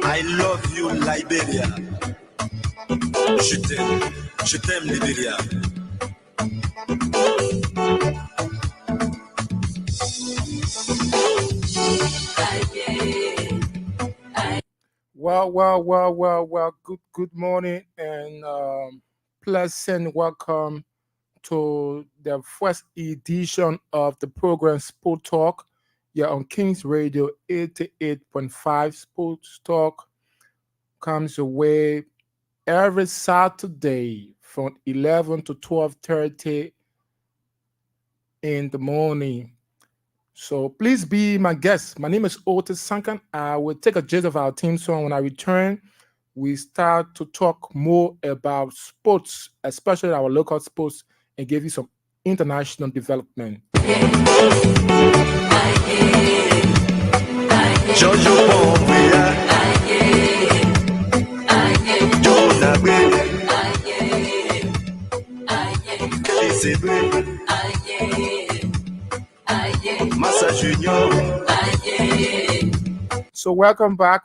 I love you, Liberia. Je t'aime, Liberia. Well. Good morning and pleasant welcome to the first edition of the program Sport Talk. You're on Kings Radio 88.5. Sports Talk comes away every Saturday from 11 to 12:30 in the morning. So please be my guest. My name is Otis Sankan. I will take a gist of our team song. When I return, we start to talk more about sports, especially our local sports, and give you some international development. So welcome back.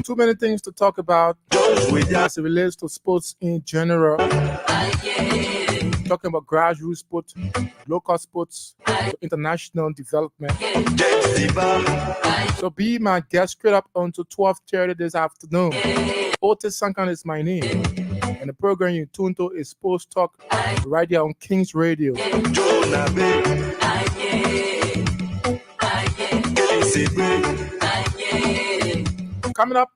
Too many things to talk about as it relates to sports in general. Talking about grassroots sports, local sports, international development. So be my guest straight up until 12:30 this afternoon. Otis Sankan is my name. And the program you tune to is Sports Talk right here on Kings Radio. Coming up,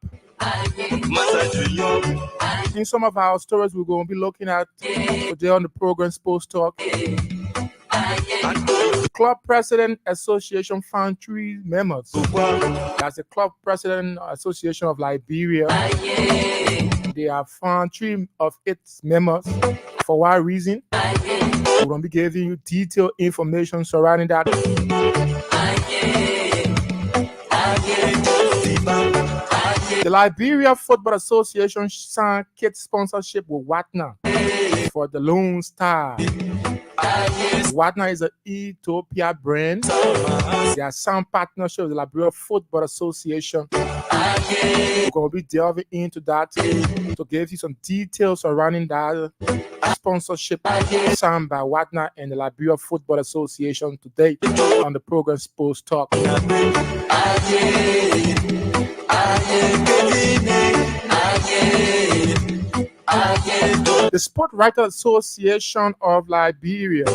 in some of our stories we're going to be looking at today on the program Sports Talk. The Club President Association found 3 members. That's the Club President Association of Liberia. They have found 3 of its members. For what reason? We're going to be giving you detailed information surrounding that. The Liberia Football Association signed kit sponsorship with Watna for the Lone Star. Watna is an Ethiopia brand. They are some partnership with the Liberia Football Association. We're going to be delving into that to give you some details surrounding that sponsorship signed by Watna and the Liberia Football Association today on the program Sports Talk. The Sport Writers Association of Liberia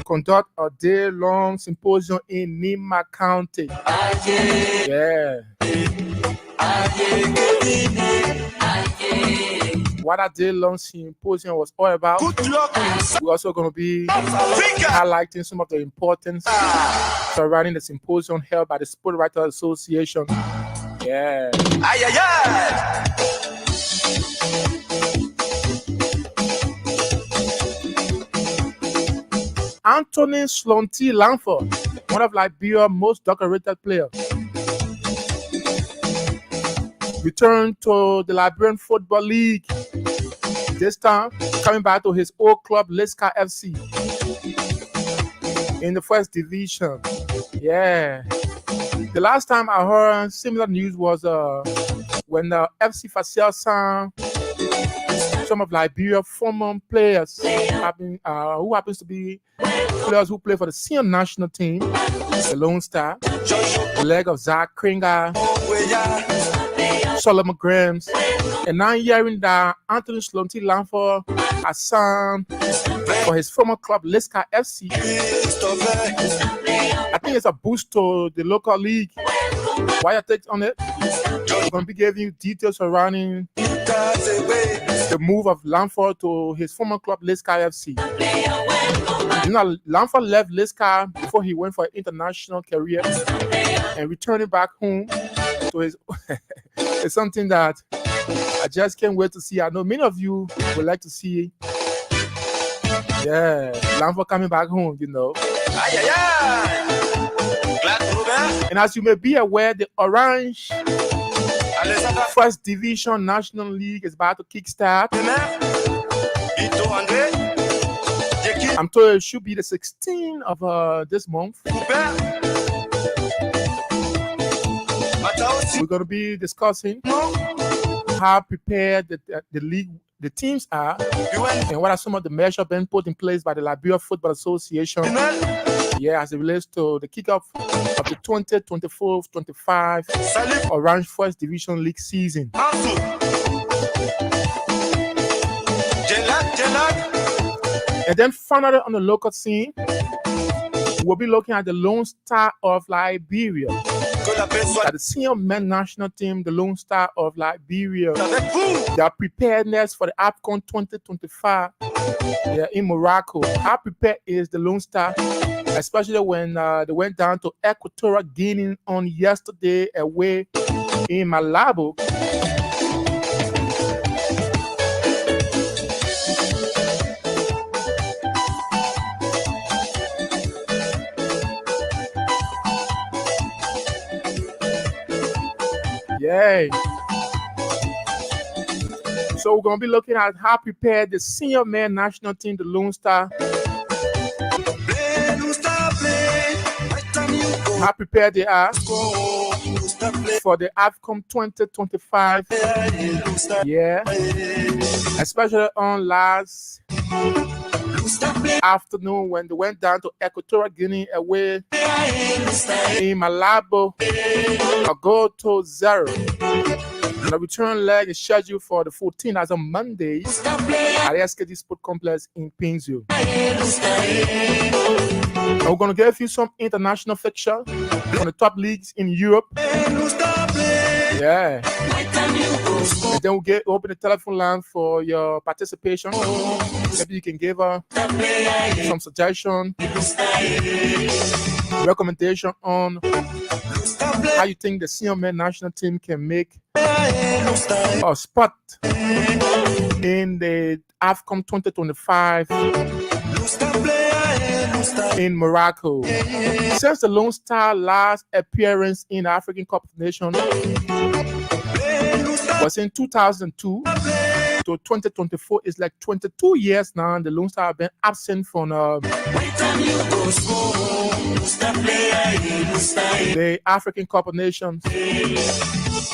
conduct a day-long symposium in Nima County. Yeah. What that day-long symposium was all about. We're also going to be highlighting some of the importance surrounding the symposium held by the Sport Writers Association. Yeah. Anthony Slonti Langford, one of Liberia's most decorated players, returned to the Liberian Football League. This time, coming back to his old club, Liska FC, in the first division. Yeah. The last time I heard similar news was when the FC Facel signed some of Liberia's former players who happens to be players who play for the senior national team, the Lone Star, the leg of Zach Kringa, Solomon Grams, and now hearing that Anthony Slonti Lanford has signed for his former club, Liska FC. I think it's a boost to the local league. Why your take on it? We're going to be giving you details surrounding the move of Lanford to his former club, Liska FC. You know, Lanford left Liska before he went for an international career, and returning back home to his it's something that I just can't wait to see. I know many of you would like to see. Yeah, Lanford coming back home, you know. And as you may be aware, the Orange First Division National League is about to kickstart. I'm told it should be the 16th of this month. We're going to be discussing how prepared the league, the teams are, and what are some of the measures being put in place by the Liberia Football Association. Yeah, as it relates to the kickoff of the 2024-25 Orange First Division League season. And then finally on the local scene, we'll be looking at the Lone Star of Liberia. At the senior men national team, the Lone Star of Liberia, their preparedness for the AFCON 2025 in Morocco. How prepared is the Lone Star, especially when they went down to Equatorial Guinea on yesterday away in Malabo. Yay. So we're going to be looking at how prepared the senior men national team, the Lone Star, how prepared they are for the AFCON 2025. Yeah. Especially on last afternoon when they went down to Equatorial Guinea away in Malabo, a goal to 0. The return leg is scheduled for the 14th as on Monday at the SKD Sport Complex in Pinzu. And we're going to give you some international fixture from the top leagues in Europe. Yeah. And then we'll open the telephone line for your participation. Maybe you can give her some suggestion, recommendation on how you think the senior men national team can make a spot in the AFCON 2025 in Morocco. Since the Lone Star last appearance in the African Cup of Nations was in 2002 to 2024, it's like 22 years now, and the Lone Star have been absent from the African Cup of Nations.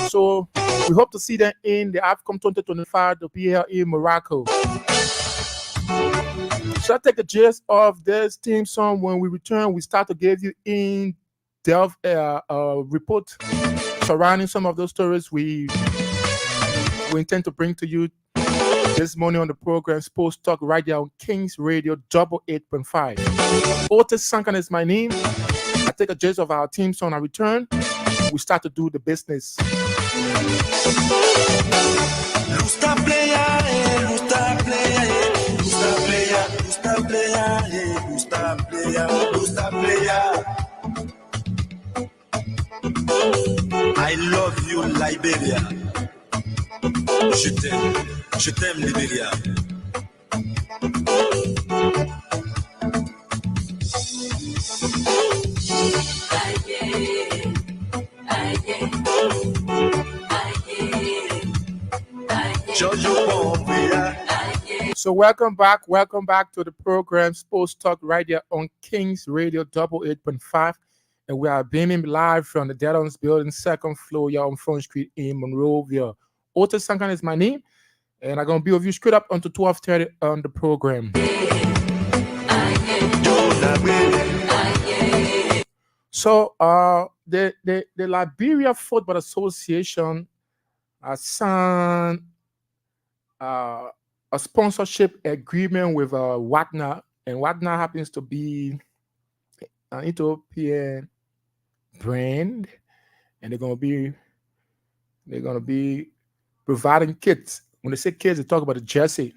So we hope to see them in the AFCON 2025 to be here in Morocco. So I take the gist of this team song. When we return, we start to give you in-depth report surrounding some of those stories we intend to bring to you this morning on the program Sports Talk right there on Kings Radio 88.5. Otis Sankan is my name. I take a gist of our team song. I return. We start to do the business. I love you, Liberia. Je t'aime, Liberia. So welcome back to the program Sports Talk right here on Kings Radio 88.5, and we are beaming live from the Delons Building, second floor here on Front Street in Monrovia. Otis Sankan is my name. And I'm gonna be with you straight up until 12:30 on the program. So the Liberia Football Association has signed uh, a sponsorship agreement with Wagner, and Wagner happens to be an Ethiopian brand, and they're gonna be providing kits. When they say kids, they talk about the jersey.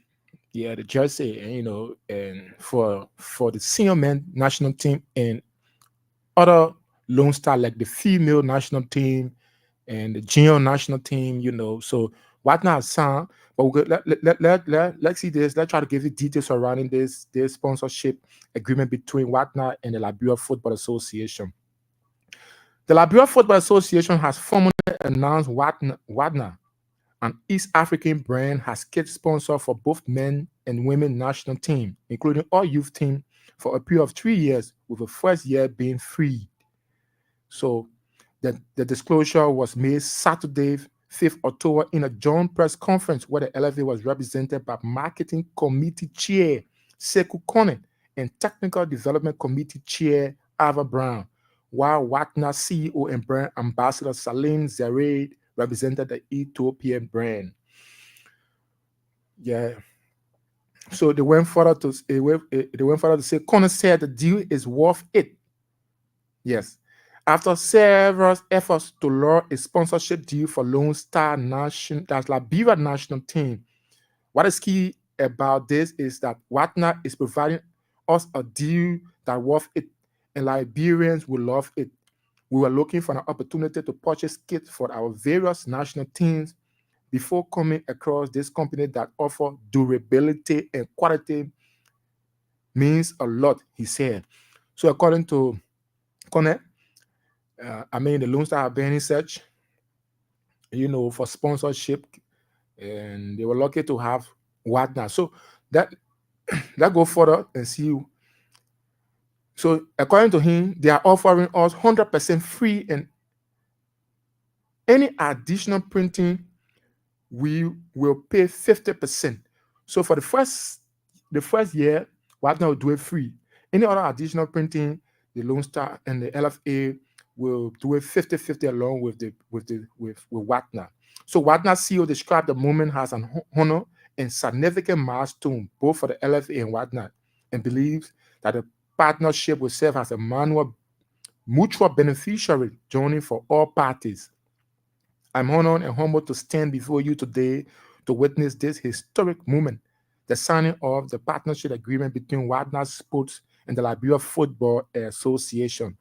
Yeah, the jersey, and and for the senior men national team and other Lone Star like the female national team and the junior national team. So Wagner has signed, but let's see this. Let's try to give you details surrounding this sponsorship agreement between Wagner and the Liberia Football Association. The Liberia Football Association has formally announced Wagner, an East African brand, has kit sponsor for both men and women national team, including all youth team, for a period of 3 years, with the first year being free. So the disclosure was made Saturday, 5th October, in a joint press conference where the LFA was represented by Marketing Committee Chair Sekou Kone and Technical Development Committee Chair Ava Brown, while Wagner CEO and brand ambassador Salim Zared represented the Ethiopian brand. Yeah. So they went further to say Kone said the deal is worth it. Yes. After several efforts to lure a sponsorship deal for Lone Star Nation, that's Liberia national team, what is key about this is that Wagner is providing us a deal that worth it, and Liberians will love it. We were looking for an opportunity to purchase kits for our various national teams before coming across this company that offer durability and quality means a lot, he said. So according to Connect, the Lone Star have been in search, for sponsorship, and they were lucky to have Wagner. So that that go further and see. So according to him, they are offering us 100% free, and any additional printing we will pay 50%. So for the first year, Wagner will do it free. Any other additional printing, the Lone Star and the LFA will do it 50-50 along with Wagner. So Wagner CEO described the moment as an honor and significant milestone both for the LFA and Wagner, and believes that the partnership will serve as a mutual beneficiary journey for all parties. I'm honored and humbled to stand before you today to witness this historic moment, the signing of the partnership agreement between Wagner Sports and the Liberia Football Association.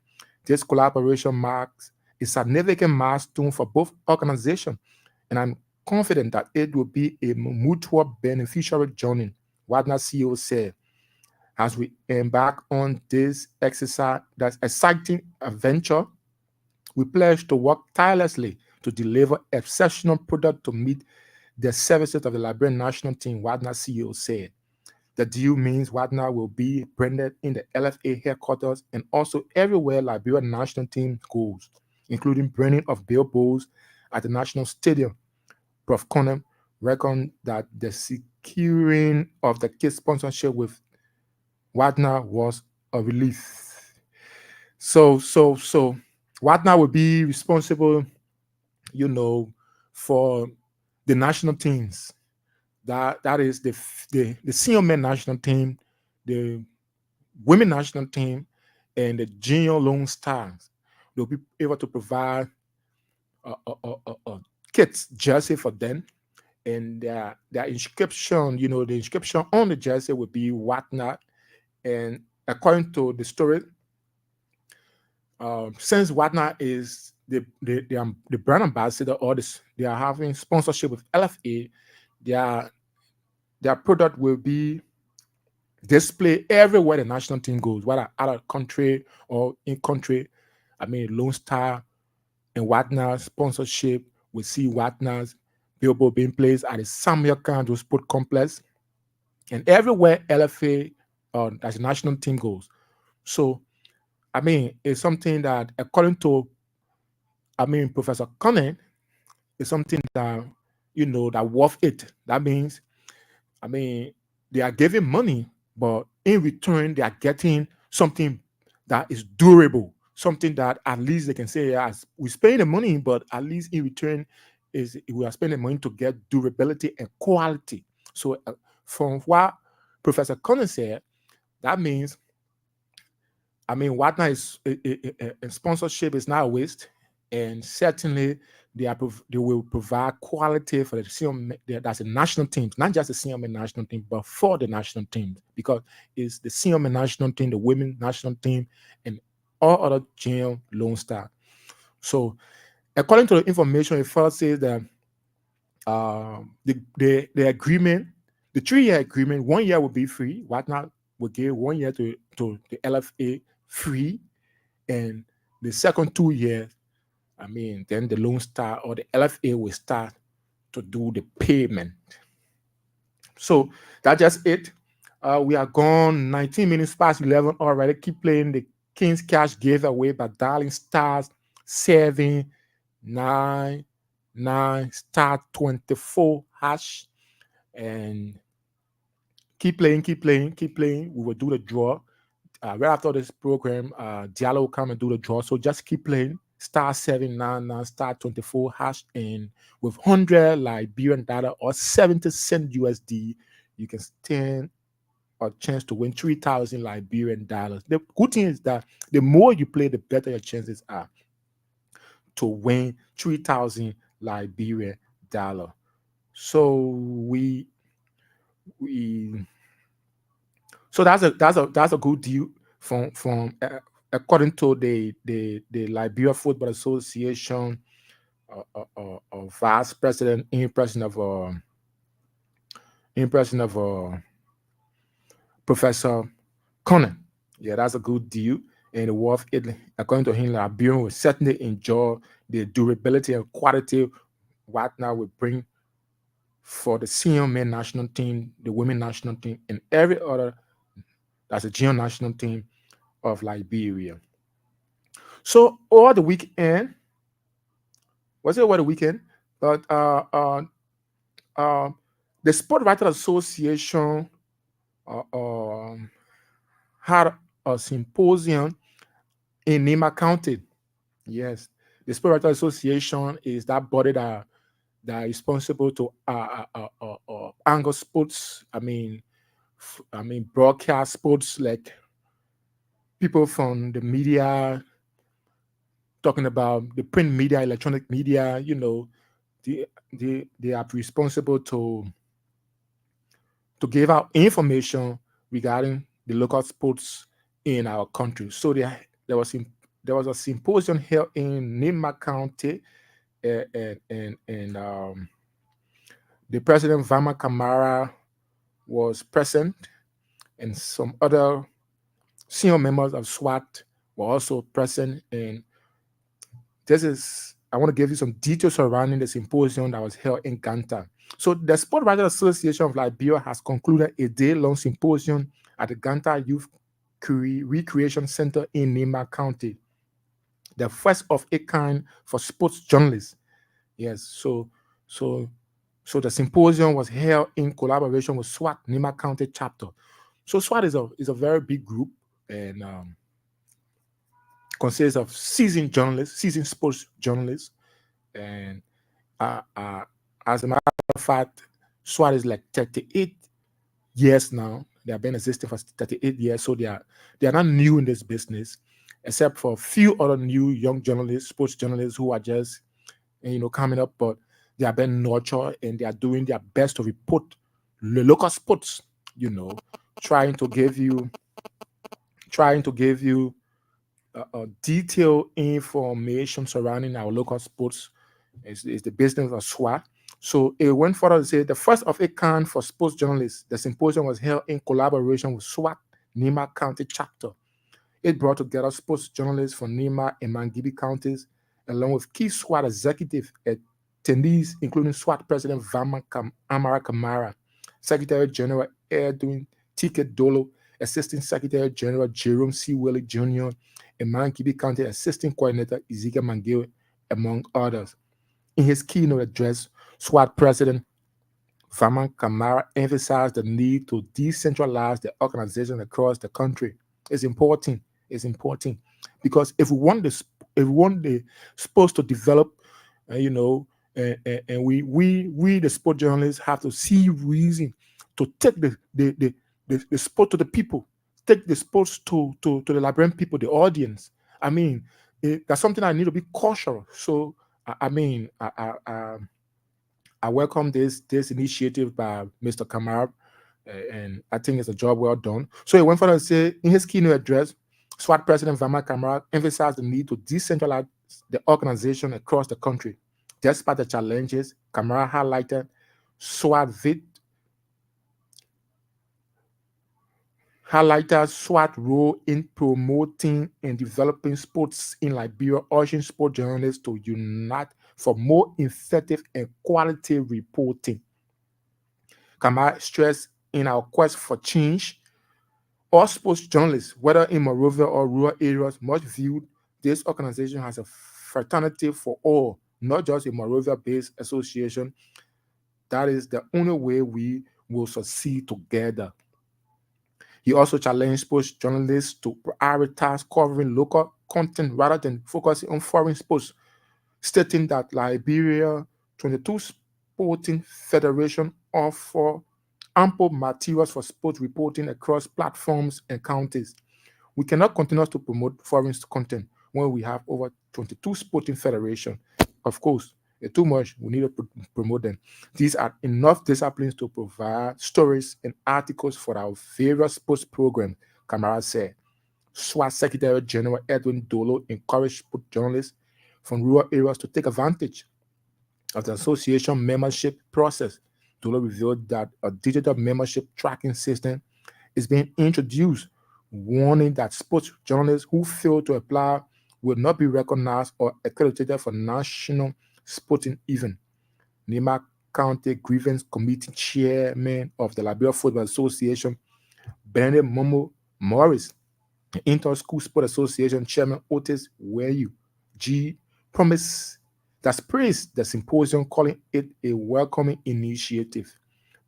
This collaboration marks a significant milestone for both organizations, and I'm confident that it will be a mutual beneficiary journey, Wagner CEO said. As we embark on this exciting adventure, we pledge to work tirelessly to deliver exceptional product to meet the services of the Liberian national team, Wagner CEO said. The deal means Wagner will be branded in the LFA headquarters and also everywhere Liberian national team goes, including branding of billboards at the national stadium. Prof. Conem reckoned that the securing of the kit sponsorship with Wagner was a relief. So Wagner will be responsible, for the national teams. That is the senior men national team, the women national team, and the junior Lone Stars. They'll be able to provide a kits jersey for them, and their inscription, the inscription on the jersey will be Wagner. And according to the story, since Wagner is the brand ambassador, or they are having sponsorship with LFA, their product will be displayed everywhere the national team goes, whether out of country or in country. Lone Star and Wagner sponsorship. We see Wagner's billboard being placed at the Samuel Kando Sport Complex, and everywhere LFA, as the national team goes. So it's something that, according to Professor Connell, is something that that worth it. That means, they are giving money, but in return, they are getting something that is durable, something that at least they can say, yes, we spend the money, but at least in return, is we are spending money to get durability and quality. So, from what Professor Connor said, that means, what now is sponsorship is not a waste, and certainly they will provide quality for the that's the national teams, not just the CMA national team, but for the national teams, because it's the CMA national team, the women national team, and all other GM Lone Star. So, according to the information, it first says that the agreement, the 3-year agreement, 1 year will be free. Whatnot will give 1 year to the LFA free, and the second 2 years, then the Lone Star or the LFA will start to do the payment. So that's just it. We are gone 19 minutes past 11 already. Keep playing the King's Cash giveaway by dialing stars 799 star 24 hash, and keep playing. We will do the draw. Right after this program, Diallo will come and do the draw. So just keep playing. Star 799 star 24 hash, and with 100 Liberian dollar or 70 cent USD, you can stand a chance to win 3,000 Liberian dollars. The good thing is that the more you play, the better your chances are to win 3,000 Liberian dollar. So so that's a good deal from according to the Liberia Football Association vice president in person of Professor Connor. Yeah, that's a good deal, and worth it. According to him, Liberian will certainly enjoy the durability and quality what now will bring for the senior men national team, the women national team, and every other that's a junior national team of Liberia. So over the weekend, was it over the weekend? But the Sport Writers Association had a symposium in Nima County. Yes, the Sport Writers Association is that body that is responsible to angle sports. Broadcast sports, like people from the media talking about the print media, electronic media. They are responsible to give out information regarding the local sports in our country. So there was a symposium held in Nima County, and the president Vama Kamara was present, and some other senior members of SWAT were also present. And I want to give you some details surrounding the symposium that was held in Ganta. So the Sport Writers Association of Liberia has concluded a day-long symposium at the Ganta Youth Recreation Center in Nima County, the first of a kind for sports journalists. Yes, so the symposium was held in collaboration with SWAT Nima County chapter. So SWAT is a very big group, and consists of seasoned sports journalists, and as a matter of fact, SWAT is like 38 years now. They have been existing for 38 years, so they are not new in this business, except for a few other new young journalists, sports journalists, who are just coming up, but they have been nurtured and they are doing their best to report the local sports. Trying to give you detailed information surrounding our local sports is the business of SWAT. So it went further to say the first of a kind for sports journalists. The symposium was held in collaboration with SWAT Nima County chapter. It brought together sports journalists from Nima and Mangibi counties, along with key SWAT executive attendees, including SWAT President Amara Kamara, Secretary General Edwin Ticket Dolo, Assistant Secretary General Jerome C. Willie Jr., and Mangibi County Assistant Coordinator Ezekiel Mangiwe, among others. In his keynote address, SWAT President Vaman Kamara emphasized the need to decentralize the organization across the country. It's important. It's important because if we want the sports to develop, you know, and we the sport journalists have to see reason to take the sport to the people, take the sports to the Liberian people, the audience. I mean, that's something I need to be cautious. So I mean, I welcome this initiative by Mr. Kamar, and I think it's a job well done. So he went further to say in his keynote address, SWAT President Vama Kamara emphasized the need to decentralize the organization across the country. Despite the challenges, Kamara highlighted SWAT SWAT role in promoting and developing sports in Liberia, urging sport journalists to unite for more effective and quality reporting. Kamara stressed in our quest for change, all sports journalists, whether in Monrovia or rural areas, must view this organization as a fraternity for all, not just a Monrovia-based association. That is the only way we will succeed together. He also challenged sports journalists to prioritize covering local content rather than focusing on foreign sports, stating that Liberia 22 Sporting Federation offer ample materials for sports reporting across platforms and counties. We cannot continue to promote foreign content when we have over 22 sporting federations. Of course, it's too much. We need to promote them. These are enough disciplines to provide stories and articles for our various sports programs, Kamara said. SWAT Secretary General Edwin Dolo encouraged sport journalists from rural areas to take advantage of the association membership process. Dolo revealed that a digital membership tracking system is being introduced, warning that sports journalists who fail to apply will not be recognized or accredited for national sporting event. Nema County Grievance Committee Chairman of the Liberia Football Association, Benedict Momo Morris, the Inter-School Sport Association Chairman Otis Weyu G promised that praised the symposium, calling it a welcoming initiative.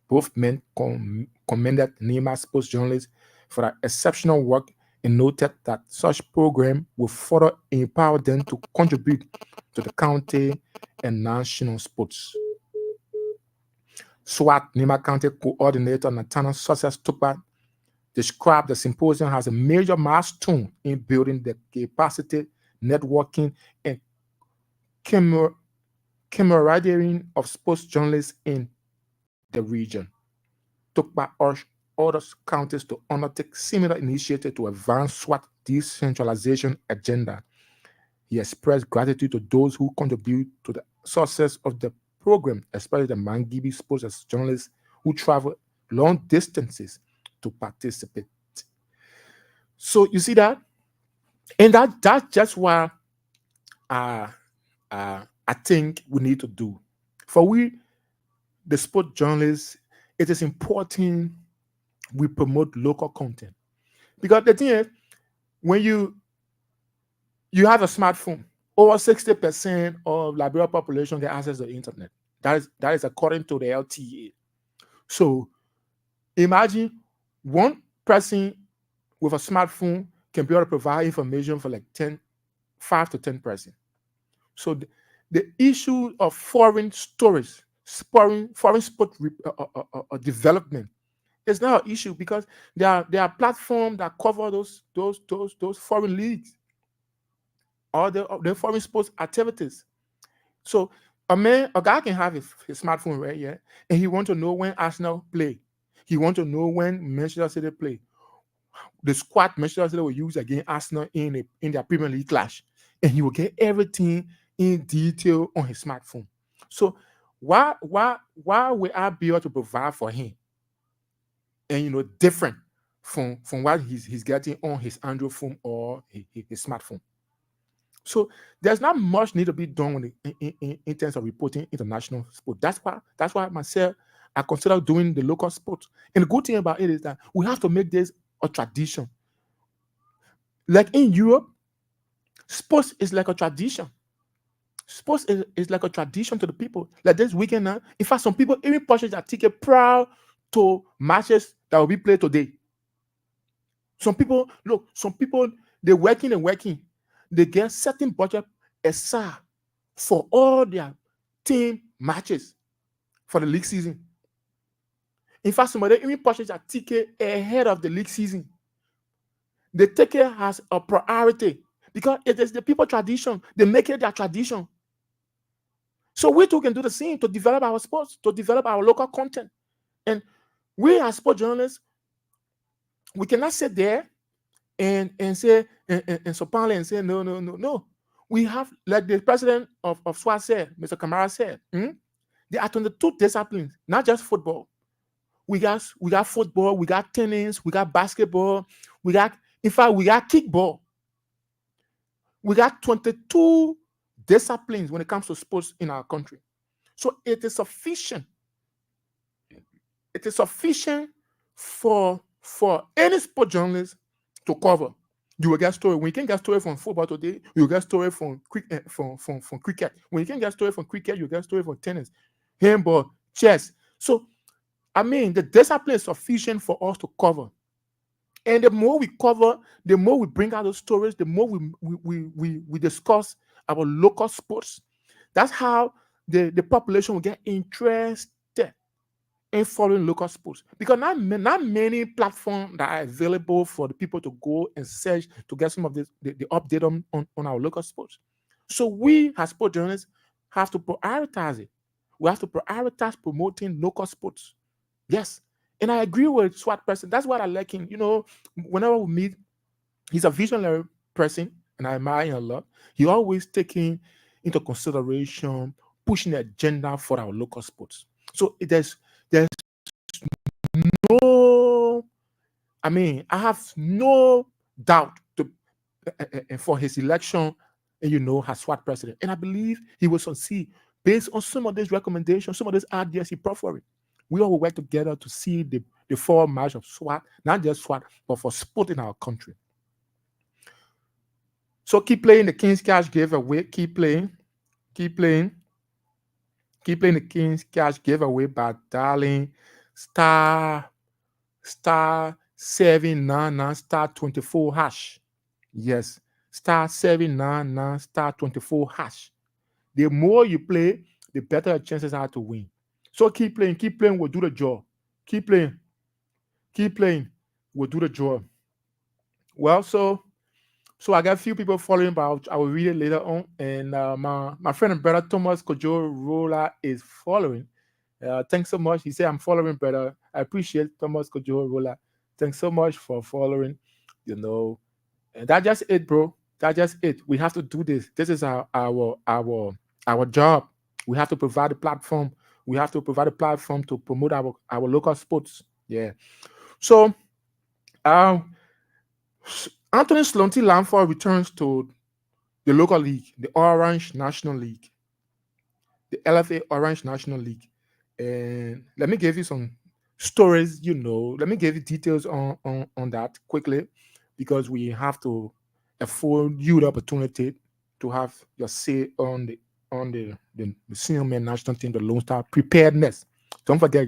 Both men commended Nema sports journalists for their exceptional work and noted that such program will further empower them to contribute to the county and national sports. SWAT Nema County Coordinator Nathaniel Success Tupa described the symposium as a major milestone in building the capacity, networking, and camaraderie of sports journalists in the region. Tukpa urged other counties to undertake similar initiatives to advance SWAT decentralization agenda. He expressed gratitude to those who contribute to the success of the program, especially the Mangibi sports journalists who travel long distances to participate. So you see that? And that's just what I think we need to do. For we, the sport journalists, it is important we promote local content. Because the thing is, when you have a smartphone, over 60% of Liberia population get access to the internet. That is according to the LTA. So imagine one person with a smartphone can be able to provide information for like 5 to 10%. So the issue of foreign stories, foreign sport development is not an issue because there are platforms that cover those foreign leagues or the foreign sports activities. So a guy can have his smartphone right here, and he want to know when Arsenal play. He want to know when Manchester City play. The squad Manchester City will use against Arsenal in their Premier League clash, and he will get everything in detail on his smartphone. So why will I be able to provide for him? And different from what he's getting on his Android phone or his smartphone. So there's not much need to be done in terms of reporting international sport. That's why myself I consider doing the local sport. And the good thing about it is that we have to make this a tradition. Like in Europe, sports is like a tradition. Sports is like a tradition to the people. Like this weekend now, in fact, some people even purchase their ticket prior to matches that will be played today. Some people, look, some people, they're working and working. They get certain budget aside for all their team matches for the league season. In fact, somebody even purchase a ticket ahead of the league season. The ticket has a priority because it is the people tradition. They make it their tradition. So we too can do the same to develop our sports, to develop our local content. And we as sport journalists, we cannot sit there and say and supposedly and say no. We have, like the president of SWAT said, Mr. Kamara said, there are 22 disciplines, not just football. We got football, we got tennis, we got basketball, we got kickball. We got 22 disciplines when it comes to sports in our country. So it is sufficient. It is sufficient for any sport journalist to cover. You will get story. When you can get story from football today, you will get story from cricket. When you can get story from cricket, you get story from tennis, handball, chess. So, I mean, the discipline is sufficient for us to cover. And the more we cover, the more we bring out those stories, the more we discuss our local sports. That's how the population will get interested in following local sports. Because not many platforms that are available for the people to go and search to get some of the update on our local sports. So we as sport journalists have to prioritize it. We have to prioritize promoting local sports. Yes. And I agree with SWAT person. That's what I like him. You know, whenever we meet, he's a visionary person, and I admire him a lot. He always taking into consideration pushing the agenda for our local sports. So there's no, I mean, I have no doubt for his election, as SWAT president. And I believe he will succeed based on some of these recommendations, some of these ideas he brought forward. We all will work together to see the fall march of SWAT, not just SWAT, but for sport in our country. So keep playing the King's Cash giveaway. Keep playing the King's Cash giveaway by dialing star 799 star 24 hash. Yes, star 799 star 24 hash. The more you play, the better your chances are to win. So keep playing, we'll do the job. Keep playing, we'll do the job. Well, so I got a few people following, but I will read it later on. And my friend and brother Thomas Kojo Rola is following. Thanks so much. He said, I'm following, brother. I appreciate Thomas Kojo Rola. Thanks so much for following. And that's just it, bro. That's just it. We have to do this. This is our job. We have to provide a platform. We have to provide a platform to promote our local sports. Yeah. So, Anthony Slonti Lamford returns to the local league, the Orange National League, the LFA Orange National League. And let me give you some stories, let me give you details on that quickly, because we have to afford you the opportunity to have your say on the senior men national team, the Lone Star preparedness. Don't forget,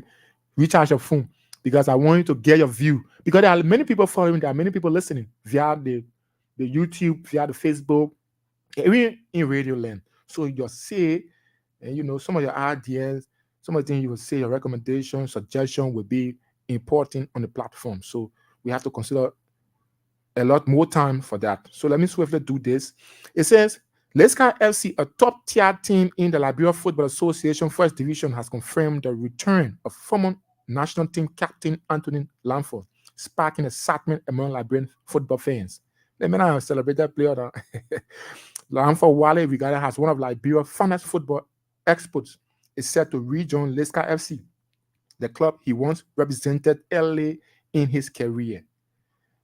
recharge your phone, because I want you to get your view. Because there are many people following, there are many people listening via the YouTube, via the Facebook, even in Radio Land. So your say, and some of your ideas, some of the things you will say, your recommendation, suggestion will be important on the platform. So we have to consider a lot more time for that. So let me swiftly do this. It says, Leicester FC, a top-tier team in the Liberia Football Association First Division, has confirmed the return of former national team captain Anthony Lamford, sparking excitement among Liberian football fans. Let me now celebrate that player. Lamford, Wale regarded as one of Liberia's finest football experts, is set to rejoin Leicester FC, the club he once represented early in his career.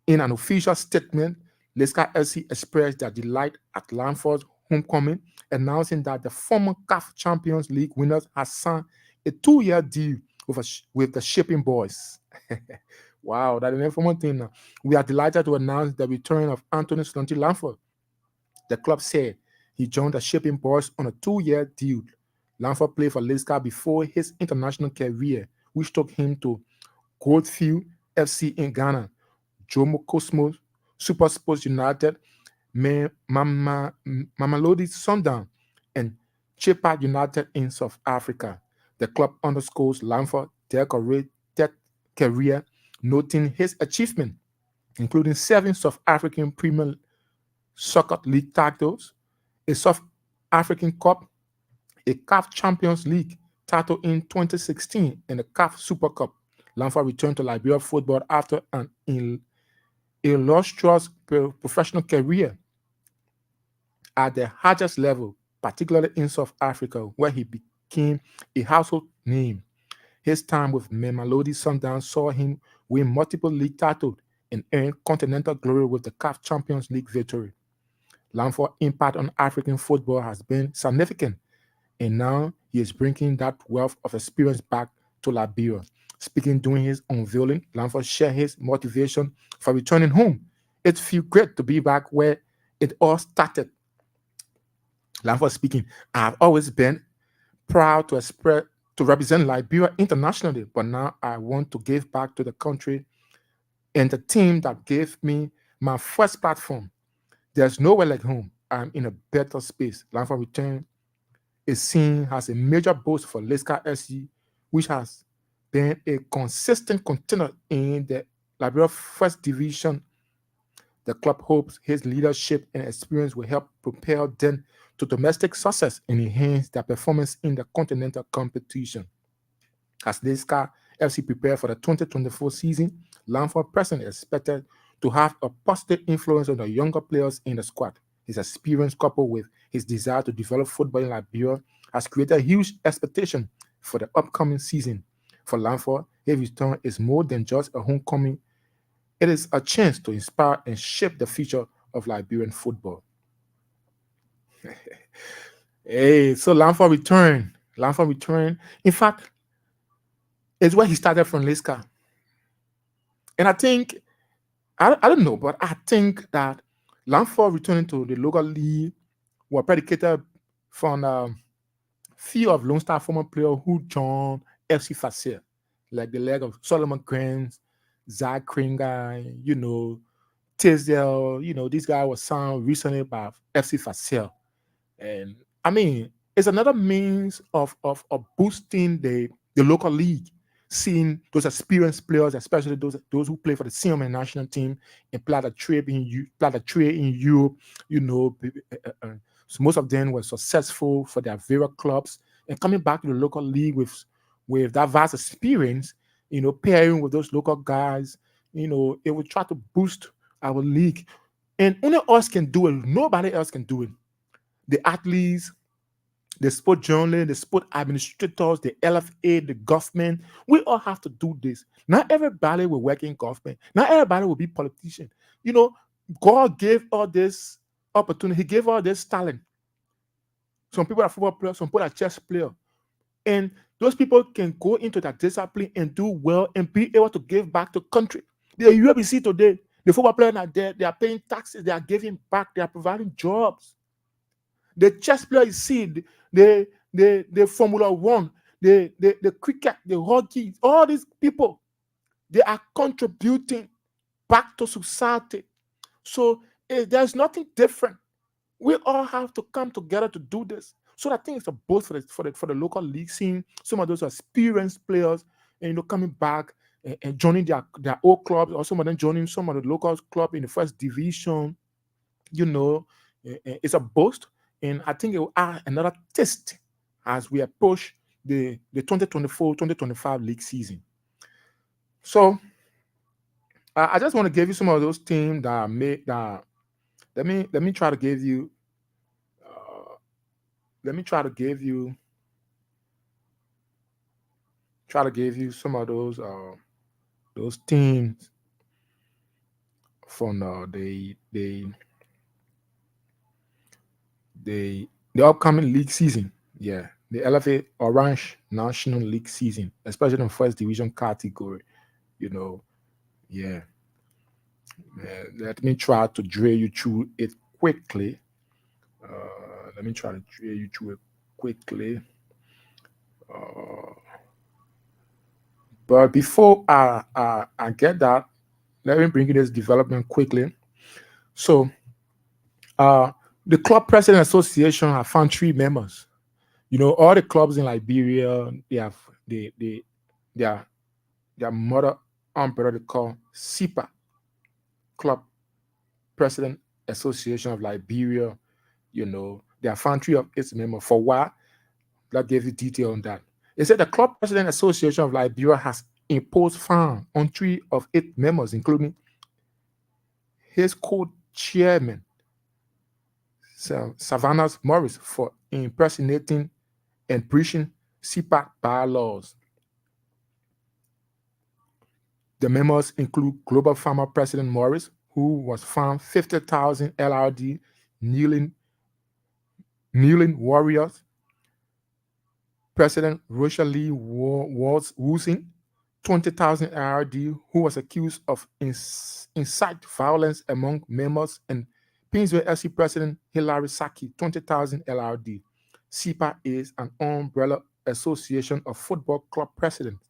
In an official statement, Leicester FC expressed their delight at Lamford's homecoming, announcing that the former CAF Champions League winners has signed a 2-year deal with the Shipping Boys. Wow, that's an informative thing now. We are delighted to announce the return of Anthony Slonti Lamford. The club said He joined the Shipping Boys on a 2-year deal. Lanford played for Leicester before his international career, which took him to Goldfield FC in Ghana, Jomo Cosmos, Super Sports United, Mamelodi Sundowns, and Chippa United in South Africa. The club underscores Lanford's decorated career, noting his achievement, including 7 South African Premier Soccer League titles, a South African Cup, a CAF Champions League title in 2016, and a CAF Super Cup. Lanford returned to Liberia football after an illustrious professional career at the highest level, particularly in South Africa, where he became a household name. His time with Mamelodi Sundowns saw him win multiple league titles and earn continental glory with the CAF Champions League victory. Lanford's impact on African football has been significant, and now he is bringing that wealth of experience back to Liberia. Speaking during his unveiling, Lanford shared his motivation for returning home. It feels great to be back where it all started. Lanford speaking, I have always been proud to represent Liberia internationally, but now I want to give back to the country and the team that gave me my first platform. There's nowhere like home. I'm in a better space. Lanford return is seen as a major boost for Leicester SC, which has been a consistent contender in the Liberia First Division. The club hopes his leadership and experience will help propel them to domestic success and enhance their performance in the continental competition. As Leicester FC prepare for the 2024 season, Lanford Preston is expected to have a positive influence on the younger players in the squad. His experience, coupled with his desire to develop football in Liberia, has created huge expectation for the upcoming season. For Lanford, his return is more than just a homecoming. It is a chance to inspire and shape the future of Liberian football. Hey, so Lanford returned. Lanford returned. In fact, it's where he started from Leicester. And I think, I don't know, but I think that Lanford returning to the local league were predicated from few of Lone Star former players who joined FC Facile, like the leg of Solomon Grants, Zach Kringer, Tisdale, this guy was signed recently by FC Facile. And I mean, it's another means of boosting the local league, seeing those experienced players, especially those who play for the senior national team and play the trade in Europe. So most of them were successful for their various clubs, and coming back to the local league with that vast experience, pairing with those local guys, it will try to boost our league. And only us can do it. Nobody else can do it. The athletes, the sport journalists, the sport administrators, the LFA, the government, we all have to do this. Not everybody will work in government. Not everybody will be politician. God gave all this opportunity. He gave all this talent. Some people are football players, some people are chess players. And those people can go into that discipline and do well and be able to give back to country. The UABC today, the football players are there, they are paying taxes, they are giving back, they are providing jobs. The chess player you see, the Formula One, the cricket, the hockey, all these people, they are contributing back to society. So there's nothing different. We all have to come together to do this. So I think it's a both for the local league, seeing some of those experienced players and coming back and joining their old clubs, or some of them joining some of the local club in the first division. It's a boost, and I think it will add another test as we approach the 2024-2025 league season. So I just want to give you some of those teams that made that. Let me try to give you. Let me try to give you some of those teams from the upcoming league season. Yeah, the LFA Orange National League season, especially in first division category. Yeah. Let me try to drill you through it quickly. Let me try to trail you through it quickly. But before I get that, let me bring you this development quickly. So, uh, the Club President Association have found three members. You know, all the clubs in Liberia, they have they their their mother umbrella they call SIPA, Club President Association of Liberia. You know, they have found three of its members. For why? That gave you detail on that. It said the Club President Association of Liberia has imposed fine on three of its members, including his co-chairman, Savannah Morris, for impersonating and breaching CPAC bylaws. The members include Global Farmer President Morris, who was fined 50,000 LRD, kneeling warriors, President Rosalie Woosing, 20,000 LRD, who was accused of incite violence among members, and Painesville FC President Hilary Saki, 20,000 LRD. SIPA is an umbrella association of football club presidents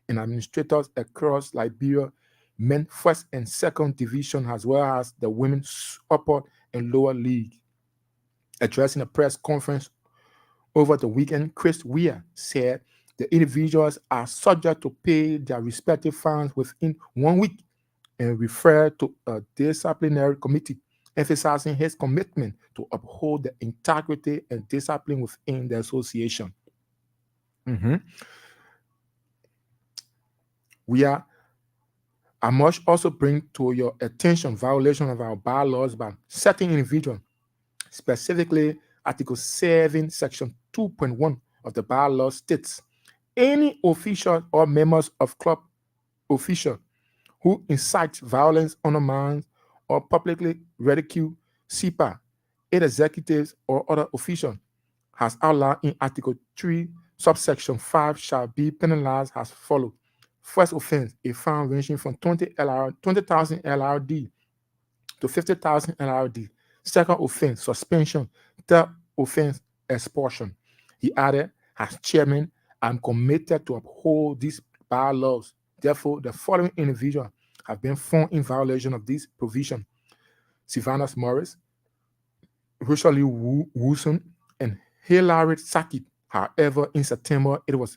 and administrators across Liberia, men first and second division, as well as the women's upper and lower league. Addressing a press conference over the weekend, Chris Weir said the individuals are subject to pay their respective fines within 1 week and referred to a disciplinary committee, emphasizing his commitment to uphold the integrity and discipline within the association. I must also bring to your attention violation of our bylaws by certain individuals, specifically Article 7, Section 2.1 of the bylaws states, any official or members of club official who incite violence, undermines, or publicly ridicule SIPA, its executives, or other officials, as outlined in Article 3, subsection 5, shall be penalized as follows. First offense, a fine ranging from 20,000 LRD to 50,000 LRD. Second offense, suspension. Third offense, expulsion. He added, as chairman, I'm committed to uphold these bylaws. Therefore, the following individuals have been found in violation of this provision: Savannah Morris, Rosalie Woosing, and Hilary Saki. However, in September, it was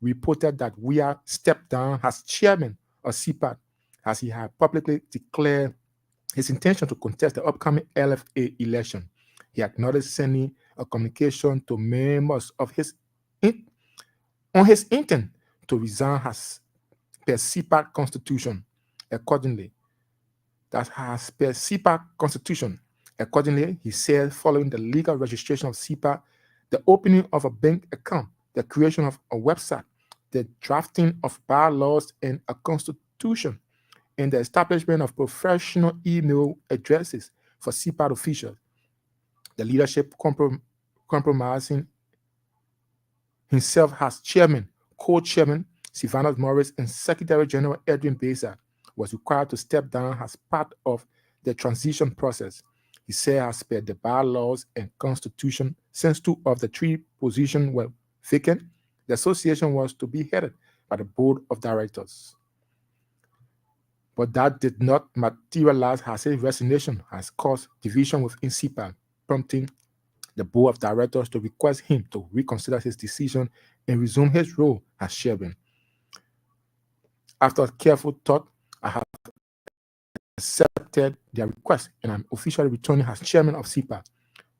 reported that Weir stepped down as chairman of CPAC, as he had publicly declared his intention to contest the upcoming LFA election. He acknowledged sending a communication to members of on his intent to resign as per CPAC constitution. Accordingly, he said, following the legal registration of CPAC, the opening of a bank account, the creation of a website, the drafting of bylaws and a constitution, and the establishment of professional email addresses for CPAC officials, the leadership compromising himself as chairman, co-chairman Savannah Morris, and Secretary General Edwin Beza was required to step down as part of the transition process. He said, as per the bylaws and constitution, since 2 of the 3 positions were vacant, the association was to be headed by the board of directors. But that did not materialize, as his resignation has caused division within CPAC, prompting the board of directors to request him to reconsider his decision and resume his role as chairman. After careful thought, I have accepted their request, and I'm officially returning as chairman of CPAC.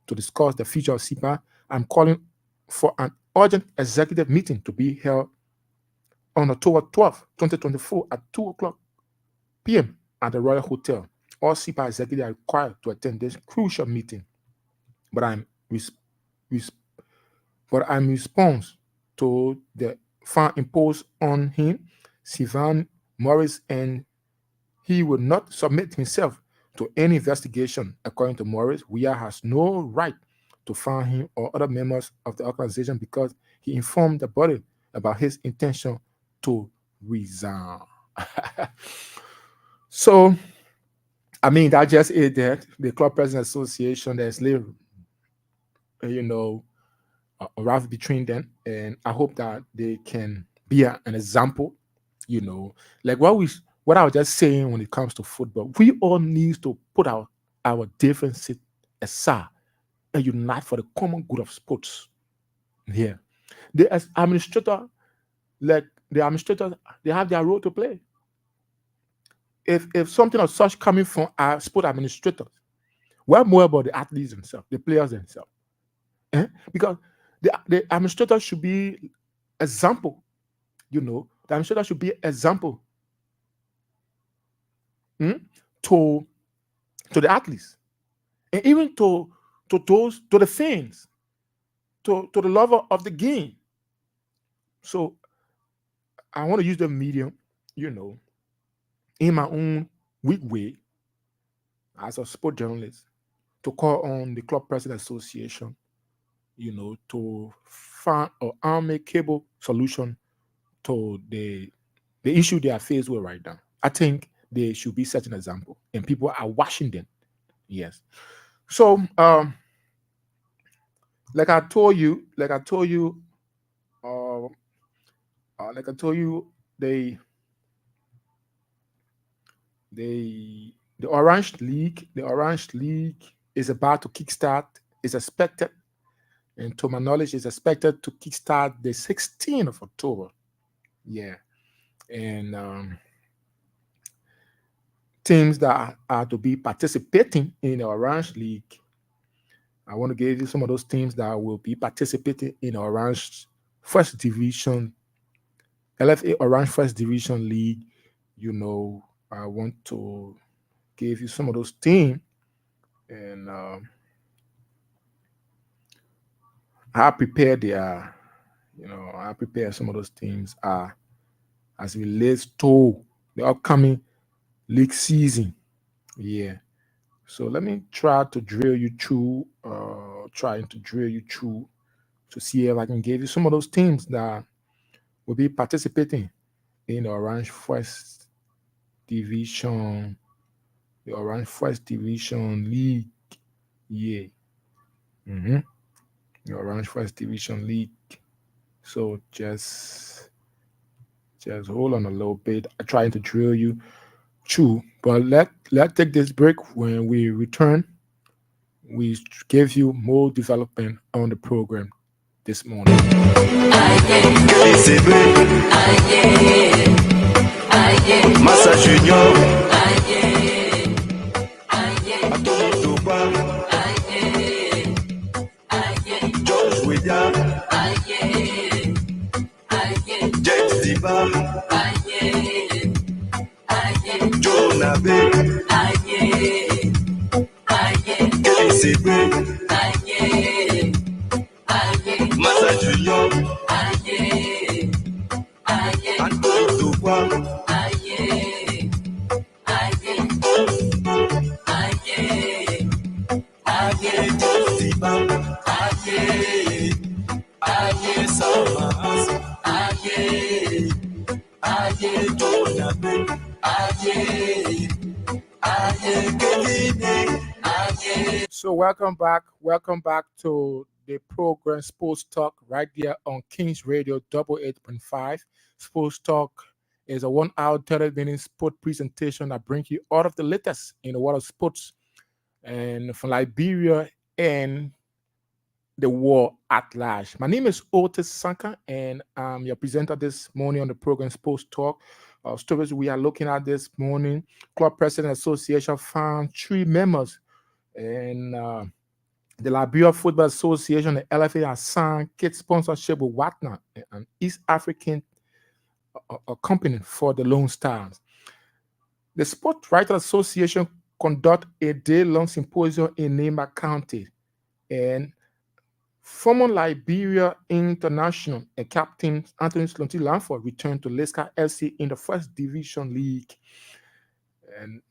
To discuss the future of CPAC, I'm calling for an urgent executive meeting to be held on October 12, 2024 at 2:00 p.m. at the Royal Hotel. All CPAC executives are required to attend this crucial meeting. But I'm response to the fine imposed on him, Savannah Morris, and he will not submit himself to any investigation. According to Morris, Weir has no right to fine him or other members of the organization because he informed the body about his intention to resign. So, I mean, that just is that the Club President Association, there's little a rivalry between them, and I hope that they can be an example. Like what I was just saying when it comes to football, we all need to put our differences aside and unite for the common good of sports. Here, the administrator, like the administrators, they have their role to play. If something of such coming from our sport administrators, what more about the athletes themselves, the players themselves? Because the administrator should be example. The administrator should be example, mm, to the athletes, and even to the fans, to the lover of the game. So I want to use the medium, you know, in my own weak way as a sport journalist to call on the Club President Association, to find an amicable solution to the issue they are faced with right now. I think they should be set an example, and people are watching them. Yes. So, uh, like I told you, they the Orange League is about to kickstart. Is expected, and to my knowledge, is expected to kickstart the 16th of October. Yeah, and teams that are to be participating in the Orange League. I want to give you some of those teams that will be participating in Orange First Division, LFA Orange First Division League. I want to give you some of those teams, and I prepared I prepared some of those teams as it relates to the upcoming league season. Yeah. So let me trying to drill you through to see if I can give you some of those teams that will be participating in Division, the Orange First Division League. Yeah. hmm The Orange First Division League. So just hold on a little bit. I'm trying to drill you through, but let's take this break. When we return, we give you more development on the program this morning. KCB, Massa Junior, Anthony Toba, George Weah, James Diba, Joe Nabe, KCB, Massa Junior, Anthony Toba, James Diba, Sama, Joe Nabe, So welcome back to the program Sports Talk right there on Kings Radio 88.5. Sports Talk is a 1 hour 30-minute sport presentation that brings you all of the latest in the world of sports and from Liberia and the war at large. My name is Otis Sanka, and I'm your presenter this morning on the program Sports Talk. Stories we are looking at this morning: Club President Association found 3 members, and the Liberia Football Association, the LFA, has signed kit sponsorship with Watna, an East African company for the Lone Stars. The Sport Writers Association conduct a day-long symposium in Nema County, and former Liberia international and captain Anthony Slonti Lanford returned to Leicester FC in the First Division League. And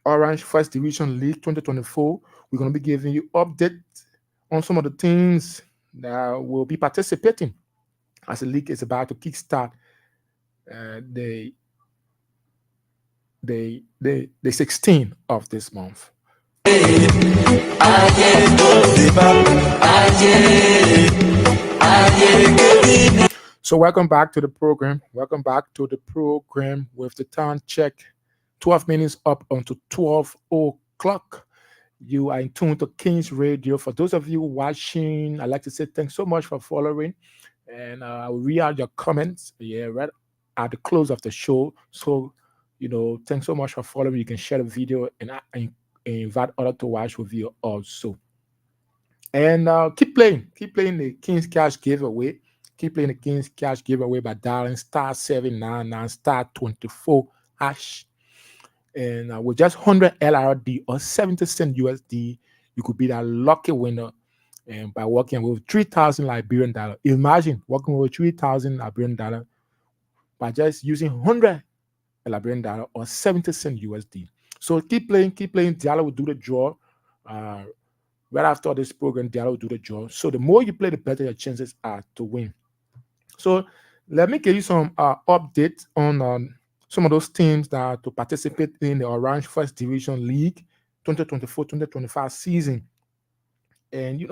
Orange First Division League 2024, we're going to be giving you updates on some of the teams that will be participating as the league is about to kickstart the 16th of this month. ayé tó ti bá, ayé kébí ni. So welcome back to the program. Welcome back to the program with the time check. 12 minutes up onto 12 o'clock. You are in tune to King's Radio. For those of you watching, I'd like to say thanks so much for following. And I will read out your comments, right at the close of the show. So, thanks so much for following. You can share the video and invite others to watch with you also. And keep playing the King's Cash giveaway. Keep playing the King's Cash giveaway by dialing *799 *24 hash. And with just 100 LRD or 70 cent USD, you could be that lucky winner. And by working with 3,000 Liberian dollar, imagine working with 3,000 Liberian dollar by just using 100 Liberian dollar or 70 cent USD. So keep playing. Diallo will do the draw. Right after this program, Diallo will do the draw. So the more you play, the better your chances are to win. So let me give you some updates on some of those teams that are to participate in the Orange First Division League 2024-2025 season. And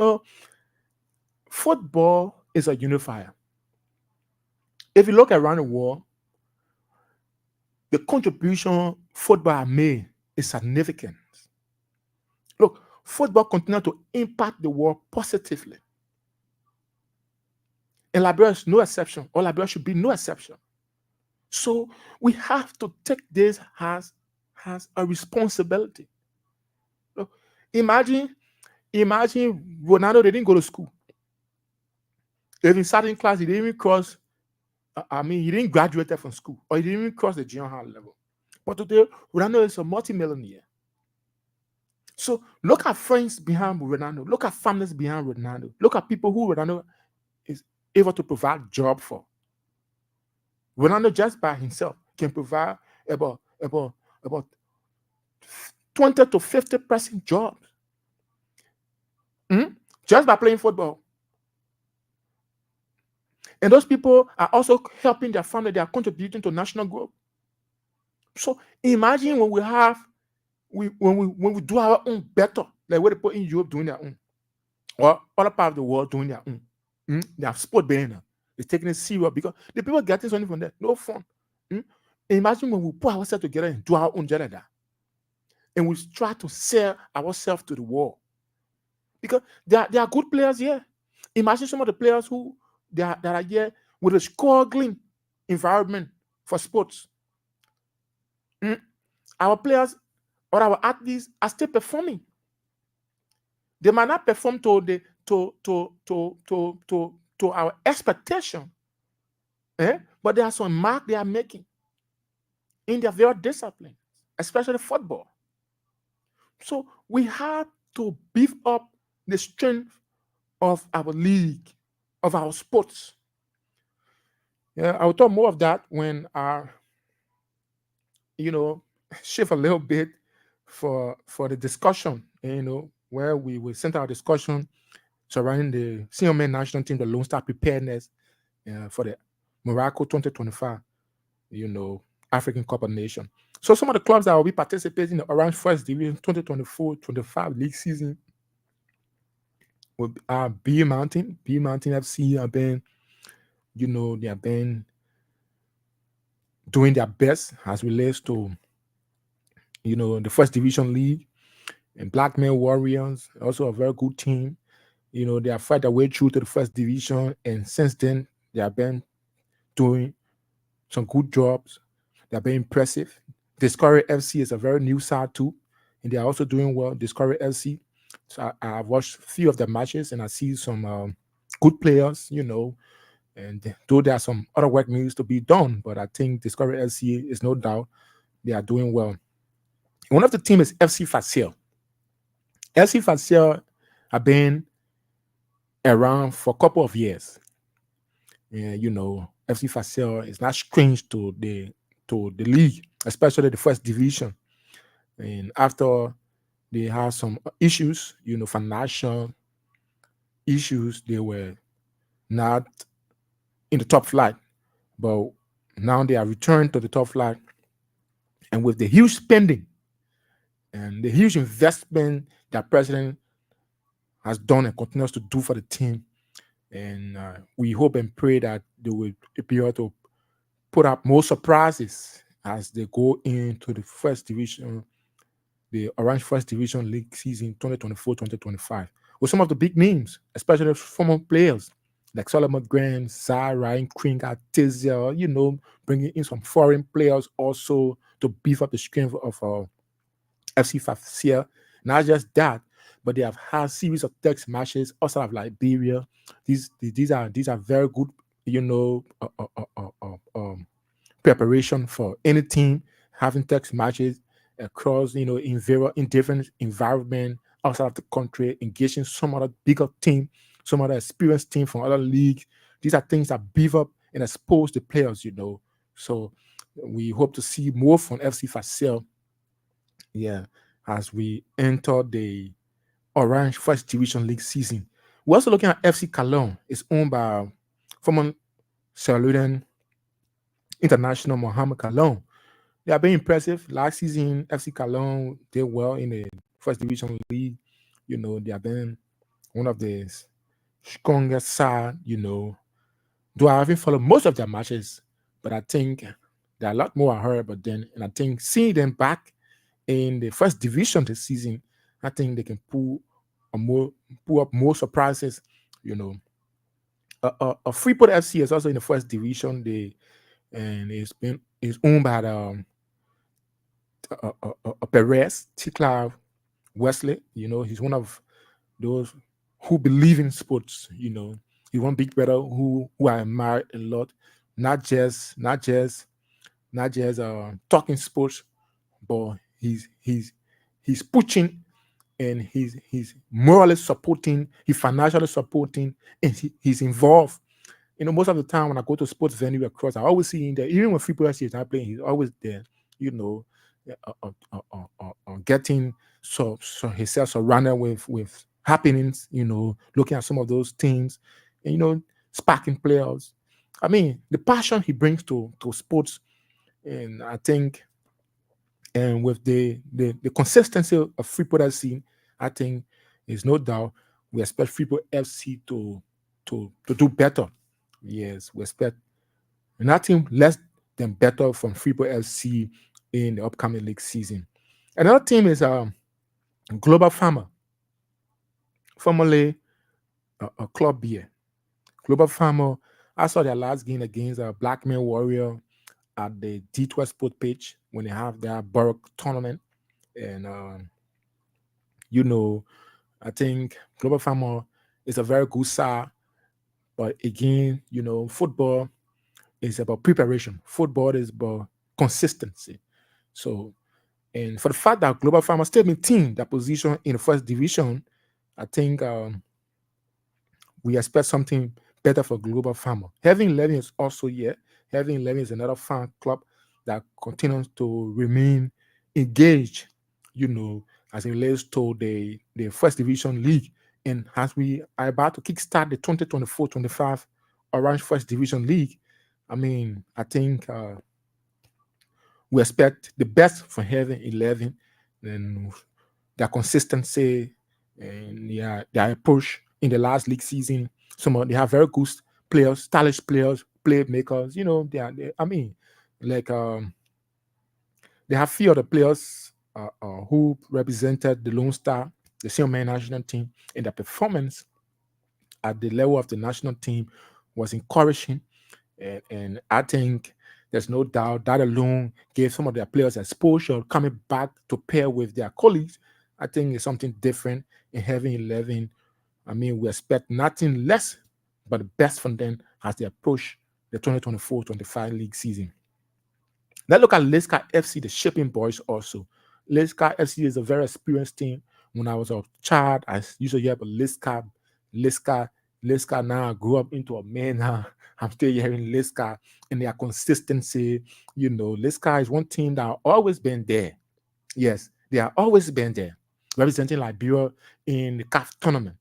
football is a unifier. If you look around the world, the contribution football made is significant. Look, football continues to impact the world positively. And Liberia is no exception, or Liberia should be no exception. So we have to take this as a responsibility. Look, imagine Ronaldo didn't go to school. If he sat in class, he didn't even cross. He didn't graduate from school, or he didn't even cross the junior high level. But today, Ronaldo is a multi-millionaire. So look at friends behind Ronaldo. Look at families behind Ronaldo. Look at people who Ronaldo is able to provide job for. Ronaldo just by himself can provide about 20 to 50% jobs. Just by playing football. And those people are also helping their family. They are contributing to national growth. So imagine when we do our own better, like what people in Europe doing their own, or other part of the world doing their own. They have sport banner. It's taking it serious because the people getting something from that. No fun. Imagine when we put ourselves together and do our own job, and we try to sell ourselves to the world. Because there are good players here. Imagine some of the players who that are here with a struggling environment for sports. Our players or our athletes are still performing. They might not perform to our expectation, but there are some mark they are making in their very discipline, especially football. So we have to beef up the strength of our league, of our sports. Yeah, I will talk more of that when I, shift a little bit for the discussion, where we will center our discussion surrounding the senior men national team, the Lone Star preparedness for the Morocco 2025, African Cup of Nations. So some of the clubs that will be participating in the Orange First Division 2024-25 league season will be Mountain FC have been, they have been doing their best as relates to, the First Division League. And Black Men Warriors, also a very good team. They have fight their way through to the First Division, and since then they have been doing some good jobs. They're very impressive. Discovery FC is a very new side too, and they are also doing well. Discovery FC. So I've watched a few of the matches, and I see some good players. And though there are some other work needs to be done, but I think Discovery FC is no doubt they are doing well. One of the teams is FC Facile. FC Facile have been around for a couple of years. FC Facile is not strange to the league, especially the First Division. And after they had some issues, financial issues, they were not in the top flight. But now they are returned to the top flight. And with the huge spending and the huge investment that president has done and continues to do for the team. And we hope and pray that they will be able to put up more surprises as they go into the first division, the Orange First Division League season 2024-2025, with some of the big names, especially former players like Solomon Graham, Zah, Ryan Kringa, Tiziel, bringing in some foreign players also to beef up the strength of FC Fafsia. Not just that, but they have had series of text matches outside of Liberia. These are very good, you know, preparation for any team having text matches across, in different environment outside of the country, engaging some other bigger team, some other experienced team from other leagues. These are things that beef up and expose the players. So we hope to see more from FC Facel, yeah, as we enter the Orange First Division League season. We're also looking at FC Cologne. It's owned by former Saludan International Mohamed Cologne. They are very impressive. Last season, FC Cologne did well in the First Division League. They have been one of the strongest side. Though I haven't followed most of their matches, but I think there are a lot more I heard. But then, and I think seeing them back in the first division this season, I think they can pull up more surprises. You know, Freeport FC is also in the first division. And it's owned by the Perez Tikla Wesley. He's one of those who believe in sports. He's one big brother who I admire a lot. Not just talking sports, but he's pushing, and he's morally supporting, he's financially supporting, and he's involved. Most of the time when I go to sports venue across, I always see him there. Even when Freeport FC is not playing, he's always there. You know, getting himself surrounded with happenings. Looking at some of those teams, and sparking players. I mean, the passion he brings to sports, and I think, and with the consistency of Freeport FC, I think is no doubt we expect Freeport FC to do better. Yes, we expect nothing less than better from Freeport FC in the upcoming league season. Another team is Global Farmer, formerly a Club Beer. Global Farmer, I saw their last game against Black Man Warrior at the D12 Sport pitch when they have their Borough tournament. And, I think Global Farmer is a very good side. But again, football is about preparation. Football is about consistency. So, and for the fact that Global Farmer still maintain their position in the first division, I think we expect something better for Global Farmer. Heaven 11 is also here. Heaven 11 is another fan club that continues to remain engaged, as it relates to the first division league. And as we are about to kickstart the 2024-25 Orange First Division League, I mean, I think we expect the best from Heaven 11, and their consistency and their approach in the last league season. They have very good players, stylish players, playmakers. I mean, like they have few of the players who represented the Lone Star, the senior men national team, and their performance at the level of the national team was encouraging. And I think there's no doubt that alone gave some of their players exposure coming back to pair with their colleagues. I think it's something different in Heaven 11. I mean, we expect nothing less but the best from them as they approach the 2024-25 league season. Let's look at Liska FC, the shipping boys also. Liska FC is a very experienced team. When I was a child, I used to hear about Liska. Now I grew up into a man. Now I'm still hearing Liska and their consistency. Liska is one team that always been there. Yes, they have always been there, representing Liberia in the CAF tournament.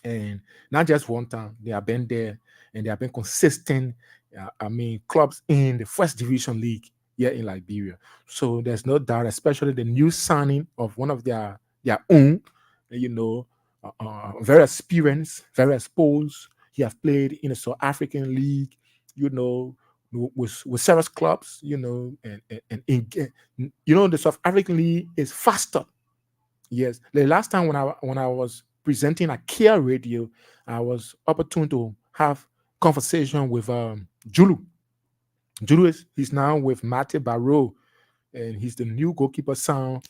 And not just one time, they have been there and they have been consistent. I mean, clubs in the first division league. here in Liberia. So there's no doubt, especially the new signing of one of their own, you know, very experienced, very exposed. He have played in the South African League, you know, with several clubs, you know, the South African League is faster. Yes, the last time when I was presenting at Kia Radio, I was opportune to have conversation with Julu. Julu he's now with Mate Barrow, and he's the new goalkeeper sound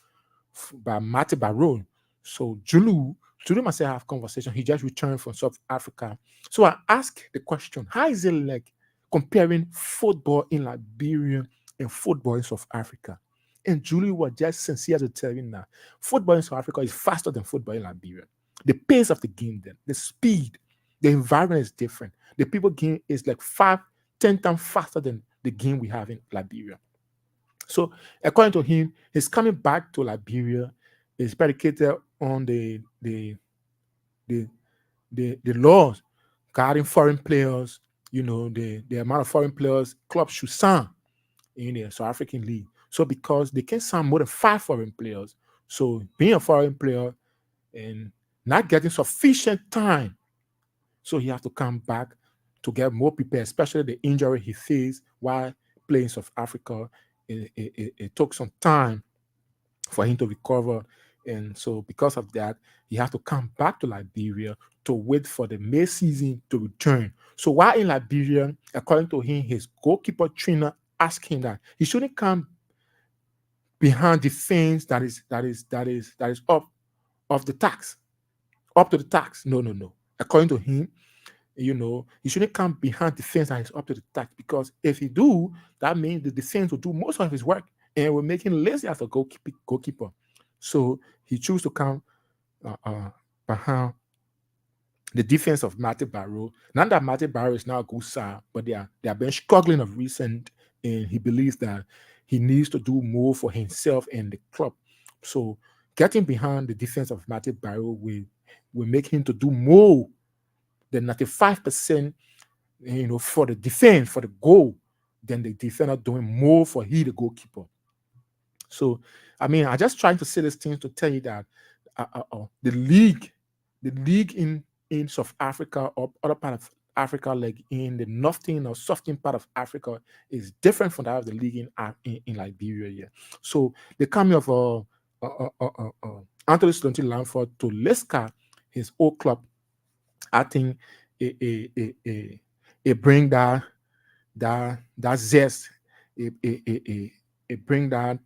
by Mate Barrow. So Julu must have conversation. He just returned from South Africa. So I asked the question: how is it like comparing football in Liberia and football in South Africa? And Julie was just sincere to tell you now, football in South Africa is faster than football in Liberia. The pace of the game, then the speed, the environment is different. The people game is like 5, 10 times faster than the game we have in Liberia. So, according to him, his coming back to Liberia is predicated on the the laws guarding foreign players. You know, the amount of foreign players clubs should sign in the South African league. So, because they can sign more than 5 foreign players, so being a foreign player and not getting sufficient time, so he has to come back to get more prepared, especially the injury he faced while playing South Africa. It took some time for him to recover. And so, because of that, he had to come back to Liberia to wait for the May season to return. So, while in Liberia, according to him, his goalkeeper trainer asked him that he shouldn't come behind the fence that is up of the tax, up to the tax. No, no, no. According to him, he shouldn't come behind the fence that is up to the tax, because if he do, that means the defense will do most of his work and will make him lazy as a goalkeeper. So he chose to come behind the defense of Matty Barrow. Not that Matty Barrow is now a good side, but they have been struggling of recent, and he believes that he needs to do more for himself and the club. So getting behind the defense of Matty Barrow will make him to do more than 95%, for the defense, for the goal, than the defender doing more for he, the goalkeeper. So, I mean, I just trying to say these things to tell you that the league in South Africa or other part of Africa, like in the northern or southern part of Africa, is different from that of the league in Liberia. Yeah. So the coming of Anthony Slonti Lamford to Leicester, his old club, I think it bring that zest, it bring that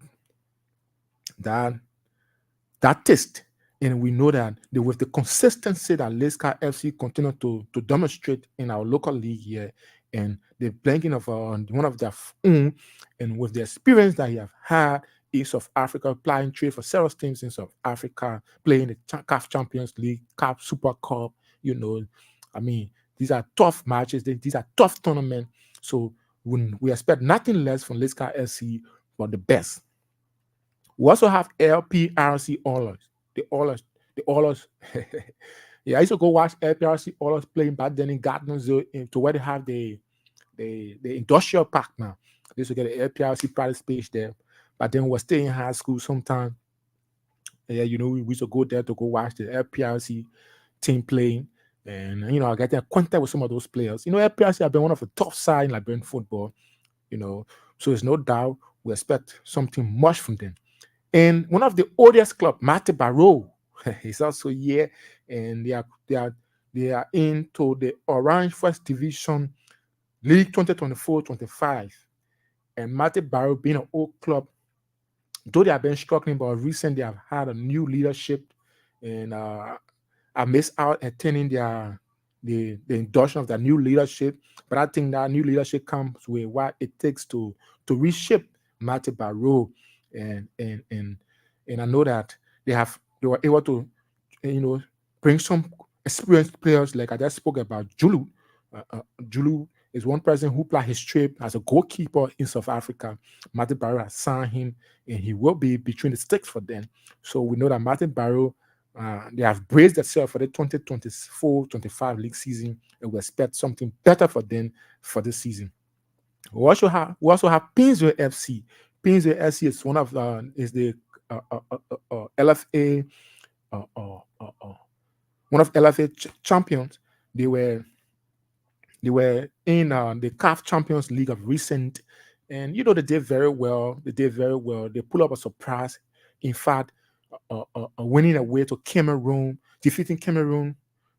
that taste. And we know that with the consistency that Leicester FC continue to demonstrate in our local league here, and the blanking of one of their own, and with the experience that he have had in South Africa, playing trade for several teams in South Africa, playing the CAF Champions League, CAF Super Cup, I mean, these are tough matches, these are tough tournaments. So when we expect nothing less from Leicester FC but the best. We also have LPRC Oilers. The Oilers, the Oilers. Yeah, I used to go watch LPRC Oilers playing back then in Gardnerville, to where they have the industrial park now. They used to get the LPRC private space there. But then we were staying in high school sometime. Yeah, we used to go there to go watch the LPRC team playing. And I get acquainted with some of those players. LPRC have been one of the top sides in Liberian football. So there's no doubt we expect something much from them. And one of the oldest club, Mate Barrow, is also here, and they are into the Orange First Division League 2024-25. And Mate Barrow, being an old club, though they have been struggling, but recently they have had a new leadership, and I missed out attending the induction of that new leadership. But I think that new leadership comes with what it takes to reshape Mate Barrow, and I know that they were able to bring some experienced players, like I just spoke about Julu. Julu is one person who played his trip as a goalkeeper in South Africa. Martin Barrow has signed him, and he will be between the sticks for them. So we know that Martin Barrow, they have braced themselves for the 2024-25 league season, and we expect something better for them for this season. We also have Pinsville FC. Pinsville FC is one of is the LFA one of LFA champions. They were in the CAF Champions League of recent, and they did very well. They did very well. They pulled up a surprise. In fact, winning away to Cameroon, defeating Cameroon,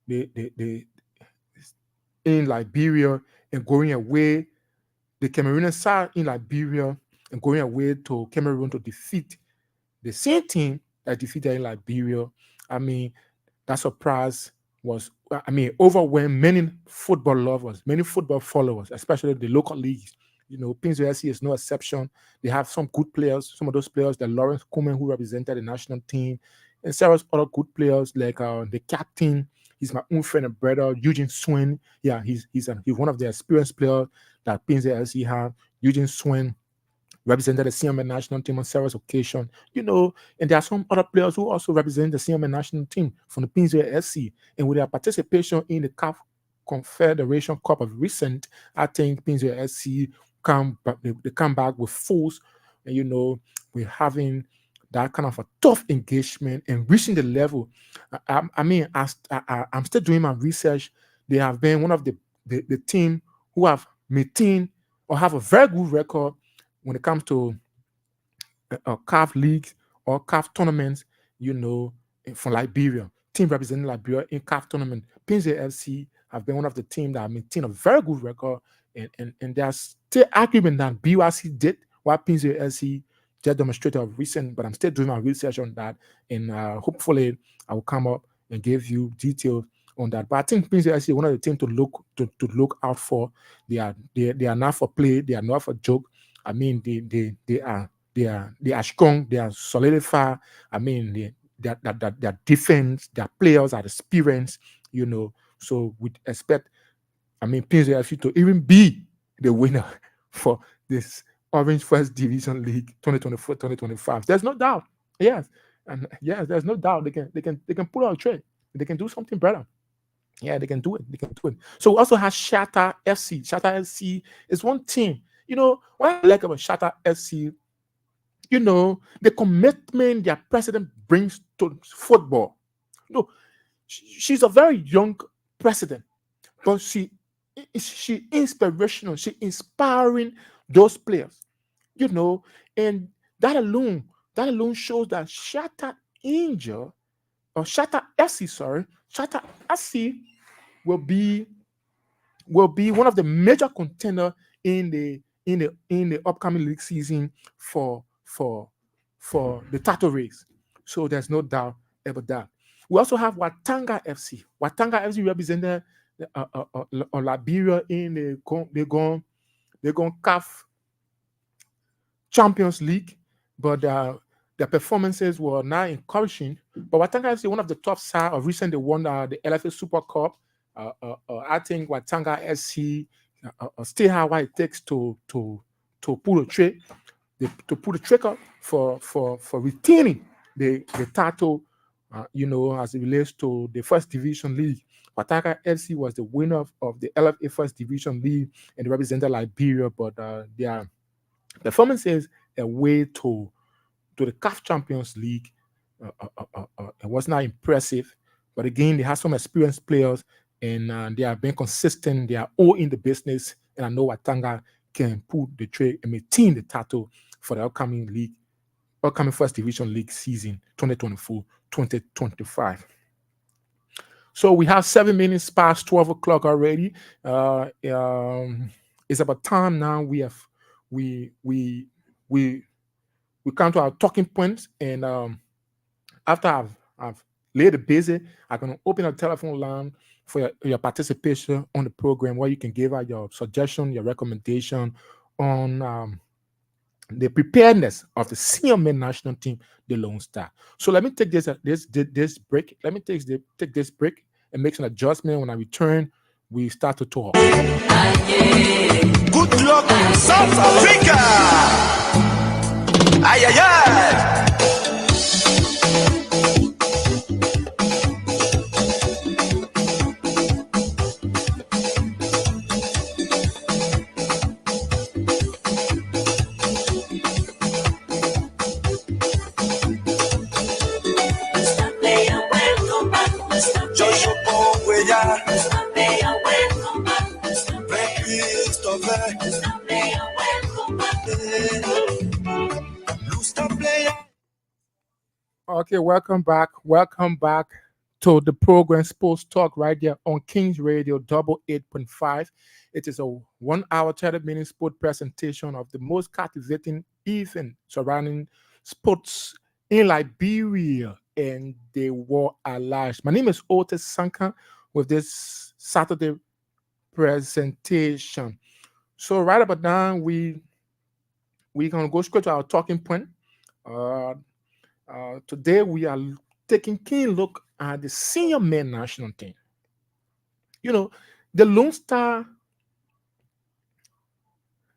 they in Liberia, and going away the Cameroonian side in Liberia, and going away to Cameroon to defeat the same team that defeated in Liberia. I mean, that surprise was, overwhelmed many football lovers, many football followers, especially the local leagues. Pinsville SC is no exception. They have some good players. Some of those players, the Lawrence Koeman, who represented the national team, and several other good players like the captain. He's my own friend and brother, Eugene Swin. Yeah, he's one of the experienced players that Pinsville SC have. Eugene Swin represented the CMA national team on several occasions, and there are some other players who also represent the CMA national team from the Pinsville SC. And with their participation in the CAF Confederation Cup of recent, I think Pinsville SC they come back with force, and we're having that kind of a tough engagement and reaching the level. I'm still doing my research. They have been one of the team who have maintained or have a very good record when it comes to CAF leagues or CAF tournaments, from Liberia. Team representing Liberia in CAF tournament. Pinsville FC have been one of the teams that have maintained a very good record, and there's still argument that BYC did what Pinsville FC just demonstrated of recent, but I'm still doing my research on that, and hopefully I will come up and give you details on that. But I think Pinsville FC is one of the teams to look out for. They are not for play. They are not for joke. I mean, they are strong. They are solidified. I mean, their defense, their players are experienced. So we expect, Pinsville FC to even be the winner for this Orange First Division League 2024-2025. There's no doubt. Yes, and yes, there's no doubt they can put out a trade. They can do something better. Yeah, they can do it. So we also have Shatta FC. Shatta FC is one team. What I like about Shatta FC, the commitment their president brings to football. She's a very young president, but she inspirational. She inspiring those players, and that alone shows that Shatta FC will be one of the major contenders in the upcoming league season for the title race. So there's no doubt about that. We also have Watanga FC. Watanga FC represented Liberia in the CAF Champions League, but their performances were not encouraging. But Watanga FC, one of the top sides of recent, they won the LFA Super Cup. I think Watanga FC still have what it takes to pull a trick, to put a trigger for retaining the title. As it relates to the First Division League. Watanga FC was the winner of the LFA First Division League and represented Liberia, but their performances away to the CAF Champions League it was not impressive. But again, they have some experienced players, and they are being consistent. They are all in the business, and I know Watanga can pull the trade and maintain the title for the upcoming First Division League season 2024-2025. So we have 7 minutes past 12 o'clock already. It's about time now. We come to our talking points, and after I've laid the basic, I'm going to open a telephone line for your participation on the program, where you can give out your suggestion, your recommendation on the preparedness of the senior men national team, the Lone Star. So let me take this break. Let me take this break and make an adjustment. When I return, we start to talk. Good luck in South Africa. Aye, aye, aye. Okay, welcome back. Welcome back to the program Sports Talk right here on Kings Radio Double 8.5. It is a 1 hour 30-minute sport presentation of the most captivating event surrounding sports in Liberia and the world at large. My name is Otis Sanka with this Saturday presentation. So right about now, we're gonna go straight to our talking point. Uh, Today we are taking keen look at the senior men national team. You know, the Lone Star,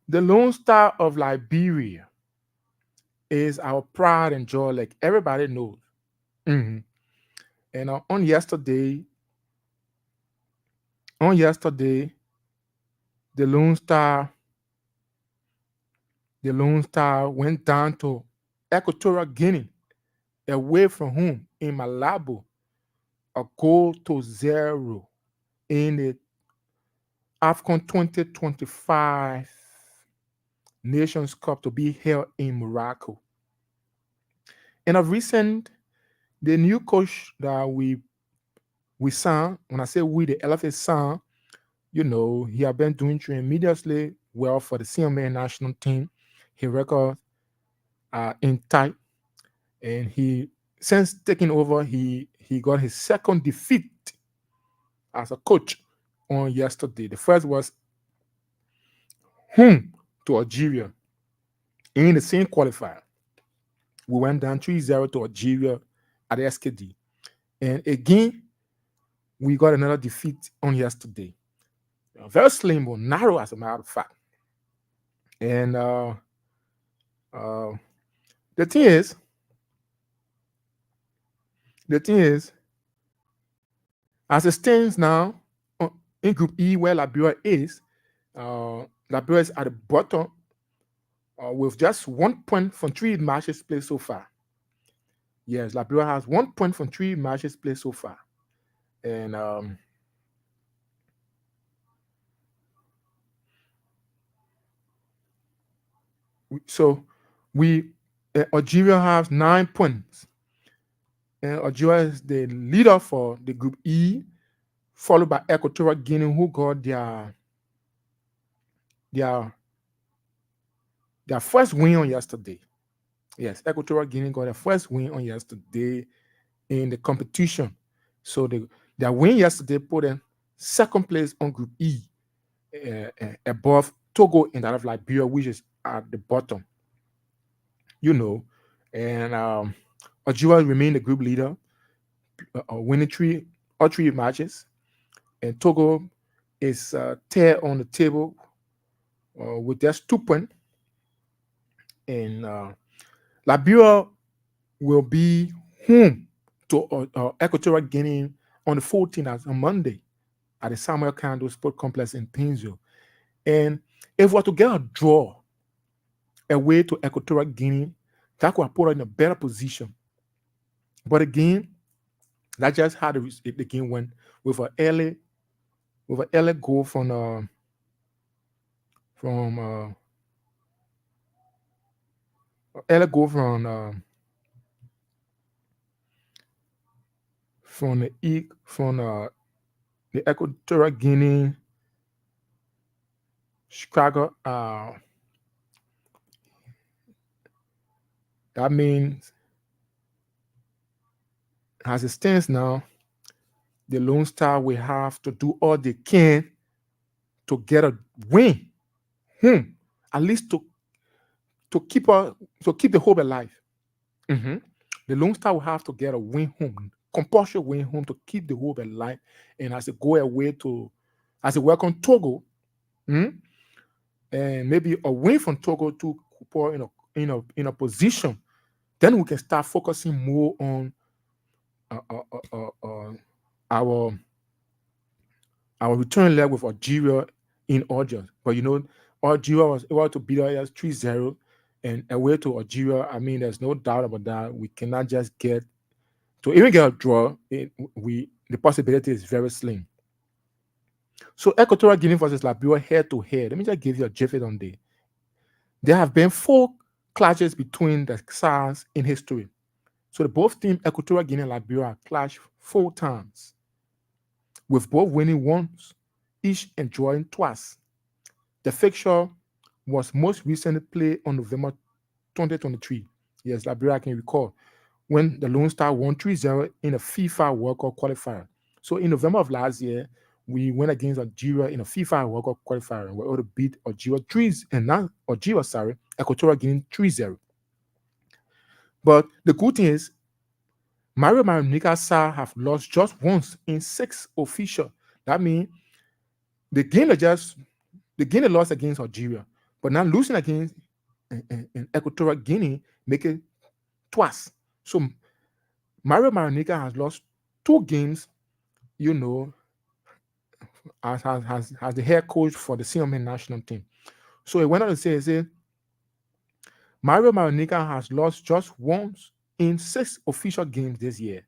the Lone Star of Liberia is our pride and joy, like everybody knows. Mhm. And on yesterday, the Lone Star, the Lone Star went down to Equatorial Guinea, away from home in Malabo, a goal to zero in the AFCON 2025 Nations Cup to be held in Morocco. And of recent, the new coach that we signed, when I say we, the LFA signed, he had been doing tremendously well for the senior men national team. He record in tight, and he since taking over, he got his second defeat as a coach on yesterday. The first was home to Algeria in the same qualifier. We went down 3-0 to Algeria at the SKD. And again, we got another defeat on yesterday. Very slim, but narrow as a matter of fact. And uh, the thing is, as it stands now in Group E, where Liberia is, Liberia is at the bottom with just 1 point from 3 matches played so far. Yes, Liberia has 1 point from 3 matches played so far. And Algeria has 9 points. And Algeria is the leader for the Group E, followed by Equatorial Guinea, who got their first win on yesterday. Yes, Equatorial Guinea got their first win on yesterday in the competition. So their win yesterday put them second place on Group E, above Togo and that of Liberia, which is at the bottom. And Algeria remained the group leader, winning all three matches. And Togo is third on the table with just 2 points. And Liberia will be home to Equatorial Guinea on the 14th, on Monday, at the Samuel Kando Sport Complex in Pinzo. And if we were to get a draw away to Equatorial Guinea, that could have put us in a better position. But again, that just how the game went with an early goal from the Equatorial Guinea Chicago. That means, as it stands now, the Lone Star will have to do all they can to get a win, at least to keep the hope alive. The Lone Star will have to get a win home, compulsory win home, to keep the hope alive, and as it go away as it welcome Togo, and maybe a win from Togo to put in a position, then we can start focusing more on our return leg with Algeria in August. But Algeria was able to beat us 3-0, and away to Algeria. I mean, there's no doubt about that. We cannot just get a draw. The possibility is very slim. So Equatorial Guinea versus Liberia head to head. Let me just give you a jiffy on day. There have been 4 clashes between the SARS in history. So the both teams, Equatorial Guinea and Liberia, clashed 4 times, with both winning once, each and drawing twice. The fixture was most recently played on November 2023. Yes, Liberia can recall when the Lone Star won 3-0 in a FIFA World Cup qualifier. So in November of last year, we went against Algeria in a FIFA World Cup qualifier and we were able to beat Algeria 3 and not Algeria, sorry, Equatorial Guinea 3-0. But the good thing is Mario Maronica Sarr have lost just once in 6 official. That means the game they lost against Algeria, but now losing against in Equatorial Guinea make it twice. So Mario Maronica has lost 2 games, you know, as the head coach for the senior men national team. So he went on to say Mario Maronica has lost just once in 6 official games this year.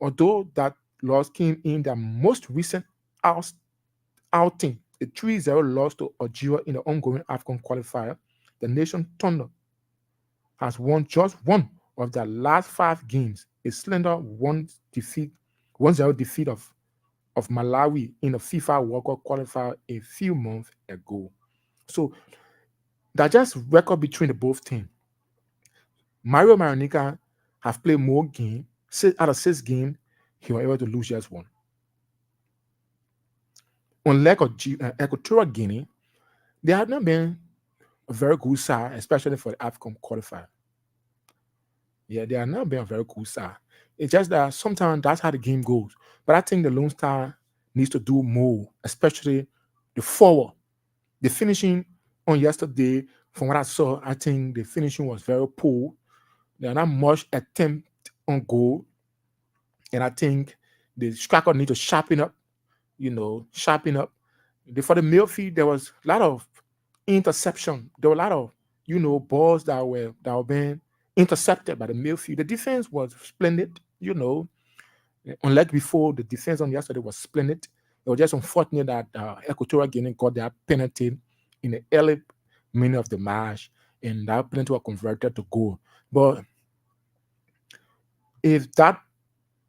Although that loss came in their most recent outing, a 3-0 loss to Algeria in the ongoing AFCON qualifier, the nation Thunder has won just one of their last 5 games, a slender 1-0 defeat of Malawi in a FIFA World Cup qualifier a few months ago. So that just record between the both teams. Mario Maronica have played more games. Out of 6 games, he was able to lose just one. Unlike Equatorial Guinea, they have not been a very good side, especially for the AFCON qualifier. Yeah, they are not being a very good side. It's just that sometimes that's how the game goes. But I think the Lone Star needs to do more, especially the forward. The finishing on yesterday, from what I saw, I think the finishing was very poor. There are not much attempt on goal. And I think the striker need to sharpen up, sharpen up. For the midfield, there was a lot of interception. There were a lot of, balls that were being intercepted by the midfield. The defense was splendid, unlike before, the defense on yesterday was splendid. It was just unfortunate that Equatorial Guinea got their penalty in the early minute of the match, and that penalty was converted to goal. But if that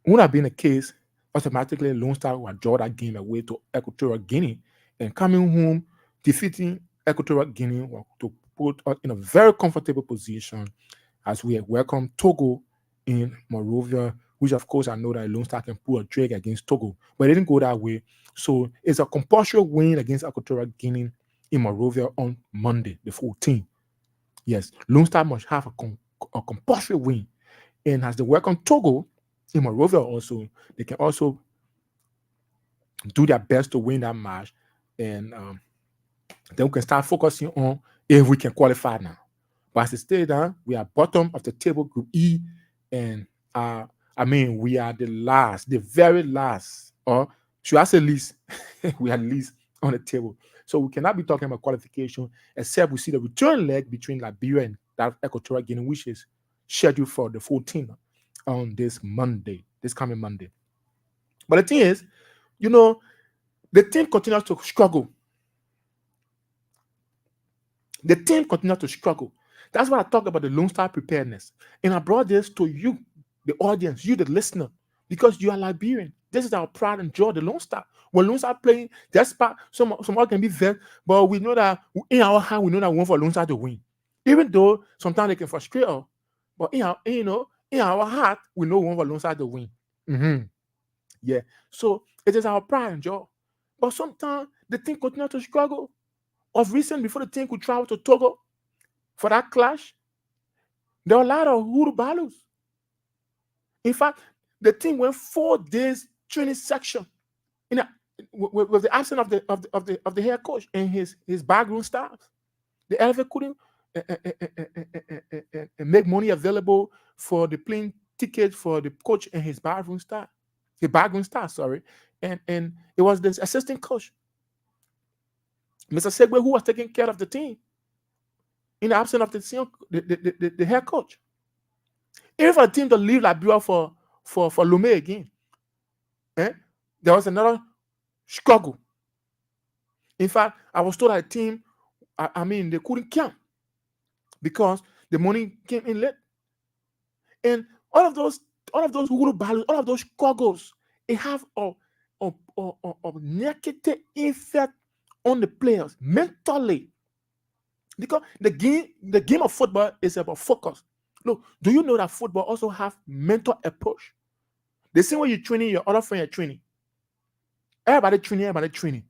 would have been the case, automatically Lone Star would draw that game away to Equatorial Guinea, and coming home, defeating Equatorial Guinea to put us in a very comfortable position as we welcome Togo in Monrovia, which of course I know that Lone Star can pull a drag against Togo, but it didn't go that way. So it's a compulsory win against Equatorial Guinea in Monrovia on Monday, the 14th. Yes, Lone Star must have a compulsory win. And as they welcome Togo in Monrovia also, they can also do their best to win that match. And then we can start focusing on if we can qualify now. But as it stays down, we are bottom of the table, Group E, and we are the very last, or should I say least? We are least on the table. So we cannot be talking about qualification except we see the return leg between Liberia and that Equatorial Guinea, which is scheduled for the 14th on this coming Monday. But the thing is, the team continues to struggle. The team continues to struggle. That's why I talk about the Lone Star preparedness. And I brought this to you, the audience, you, the listener, because you are Liberian. This is our pride and joy, the Lone Star. When Lone Star playing, that's part, some can be vexed, but we know that in our heart, we know that we want for Lone Star to win. Even though sometimes they can frustrate us, but in our heart, we know we want for Lone Star to win. Mm-hmm. Yeah. So it is our pride and joy. But sometimes the team continues to struggle. Of recent, before the team could travel to Togo for that clash, there were a lot of hoodoo balloons. In fact, the team went 4 days training section with the absence of the head coach and his backroom staff. The LFA couldn't make money available for the plane ticket for the coach and his backroom staff. And it was this assistant coach, Mr. Segwe, who was taking care of the team in the absence of the head coach. Even for the team to leave Liberia for Lomé again, there was another struggle. In fact, I was told that the team, I mean, they couldn't camp because the money came in late. And all of those Uhuru values, all of those struggles, it have a negative effect on the players mentally. Because the game of football is about focus. Look, do you know that football also have mental approach? The same way you're training your other friend, you're training. Everybody training.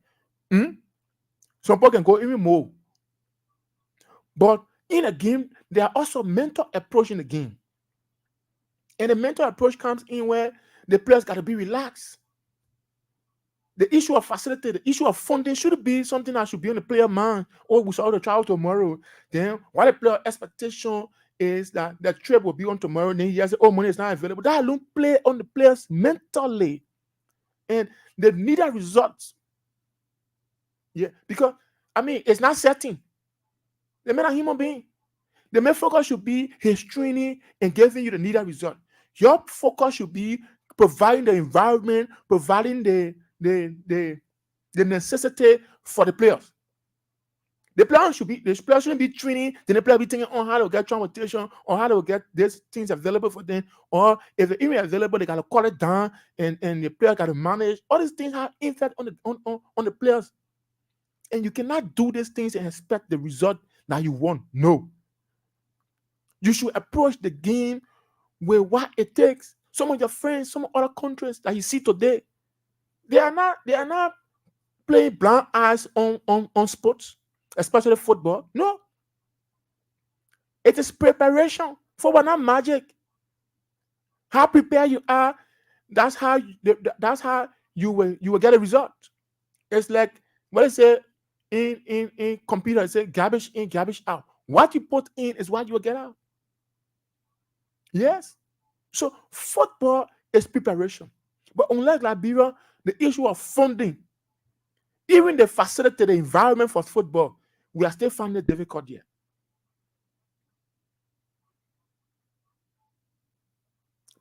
Some people can go even more. But in a game, there are also mental approach in the game. And the mental approach comes in where the players got to be relaxed. The issue of facility, the issue of funding should be something that should be on the player mind. Oh, we saw the trial tomorrow. Then while the player expectation is that the trip will be on tomorrow, then he has oh, money is not available. That alone play on the players mentally. And the needed results. Yeah, because I mean it's not certain. The man a human being. The main focus should be his training and giving you the needed result. Your focus should be providing the environment, providing the necessity for the players. The players shouldn't be training, then the player be thinking on how to get transportation or how to get these things available for them, or if they're even available, they gotta call it down and the player gotta manage. All these things have impact on the players. And you cannot do these things and expect the result that you want. No. You should approach the game with what it takes. Some of your friends, some other countries that you see today, they are not playing blind eyes on sports, especially football. No. It is preparation. Football, not magic. How prepared you are, that's how you will get a result. It's like what I say in computer, I say garbage in, garbage out. What you put in is what you will get out. Yes. So football is preparation. But unlike Liberia, the issue of funding, even the facility, the environment for football, we are still finding it difficult here.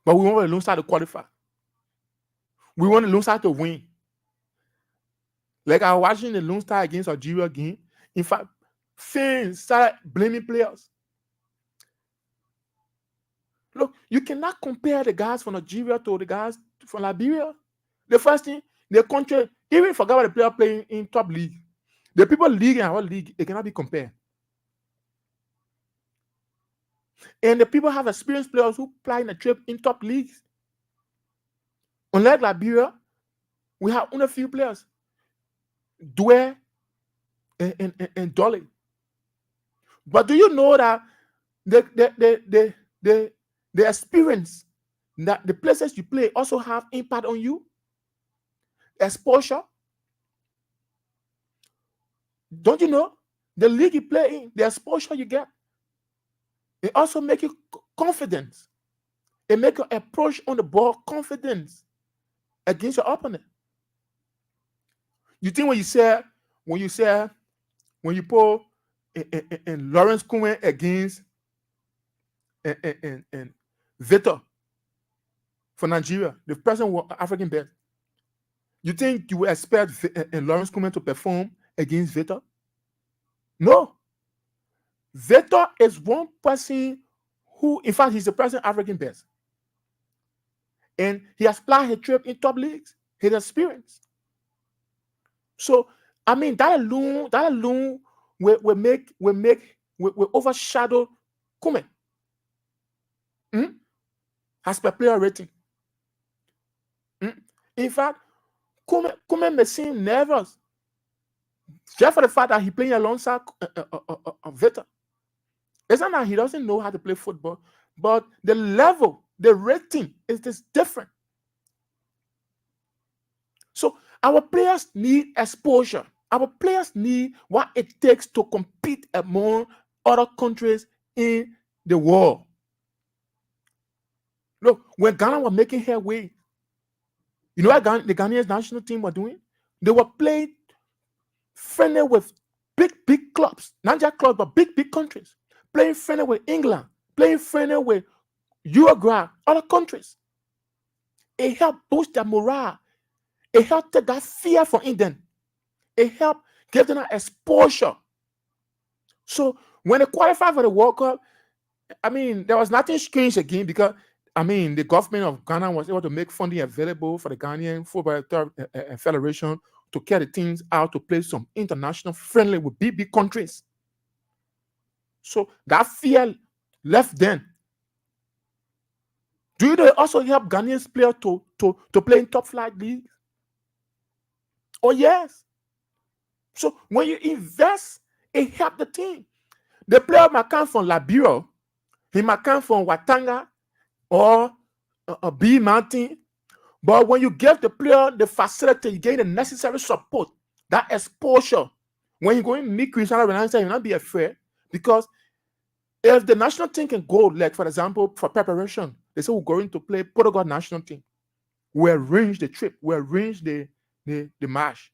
But we want to learn how to qualify. We want to learn how to win. Like I was watching the Lone Star against Algeria game. In fact, fans started blaming players. Look, you cannot compare the guys from Nigeria to the guys from Liberia. The first thing, the country, even forget about the player playing in top league. The people league and our league, it cannot be compared. And the people have experienced players who play in a trip in top leagues. Unlike Liberia, we have only a few players. Dwyer and Dolly. But do you know that the experience that the places you play also have impact on you? Exposure. Don't you know? The league you play in, the exposure you get, it also make you confident. It make your approach on the ball confidence against your opponent. You think when you put in Lawrence Koeman against and Victor for Nigeria, the person was African best. You think you will expect Lawrence Koeman to perform against Victor? No. Victor is one person who, in fact, he's the present African best. And he has played his trip in top leagues, his experience. So, I mean, that alone will overshadow Koeman. As per player rating. In fact, Koeman may seem nervous just for the fact that he playing alongside Victor. It's not that he doesn't know how to play football, but the level, the rating is just different. So our players need exposure. Our players need what it takes to compete among other countries in the world. Look, when Ghana were making headway, you know what the Ghanaian national team were doing? They were playing friendly with big clubs, not just clubs, but big countries. Playing friendly with England, playing friendly with Uruguay, other countries. It helped boost their morale. It helped take that fear from England. It helped Give them that exposure. So when they qualify for the World Cup, I mean, there was nothing strange again because I mean, the government of Ghana was able to make funding available for the Ghanaian Football Federation to carry the teams out to play some international friendly with big countries. So that fear left then. Do they also help Ghanaian players to play in top flight leagues? Oh, yes. So when you invest, it helps the team. The player might come from Liberia, he might come from Watanga or a B Mountain, but when you give the player the facility, you get the necessary support, that exposure. When you go in meet Cristiano Ronaldo, you'll not be afraid because if the national team can go, like for example, for preparation, they say we're going to play Portugal national team. We arrange the trip, we arrange the match.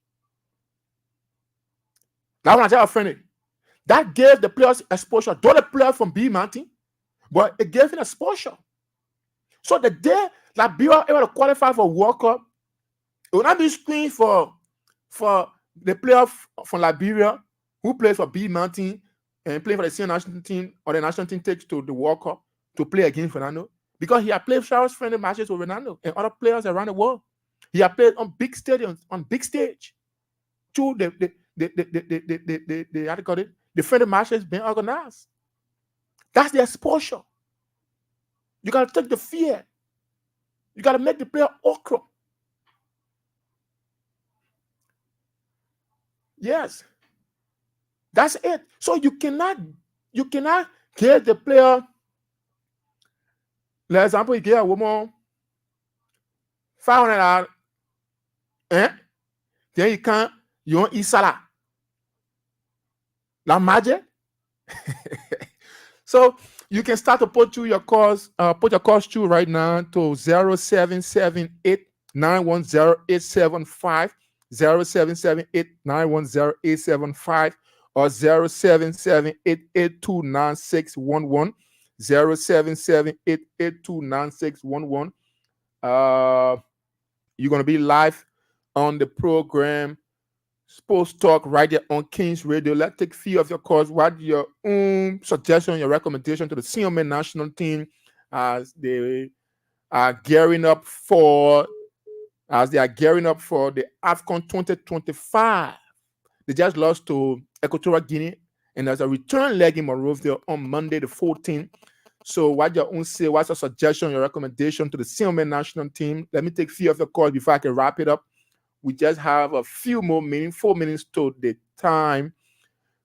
That's what I tell a friend. That gave the players exposure. Though the player from B Mountain, but it gave him exposure. So the day Liberia able to qualify for World Cup, it will not be screened for the player from Liberia who plays for B Mountain and play for the senior national team or the national team takes to the World Cup to play against Ronaldo because he had played friendly matches with Ronaldo and other players around the world. He had played on big stadiums, on big stage. Through the how do you call it? The friendly matches being organized. That's the exposure. You got to take the fear. You got to make the player okra. Yes. That's it. So you cannot get the player. For example, you get a woman $500, then you want eat salad. La magic. So you can start to put your calls through right now to 0778 910 875, 0778 910 875, or 0778 829611, 0778 829611. You're going to be live on the program Sports Talk right there on Kings Radio. Let's take a few of your calls. What your own suggestion, your recommendation to the senior men national team as they are gearing up for the AFCON 2025. They just lost to Equatorial Guinea, and there's a return leg in Monrovia on Monday the 14th. So what your own say? What's your suggestion, your recommendation to the senior men national team? Let me take a few of your calls before I can wrap it up. We just have a few more minutes, 4 minutes to the time,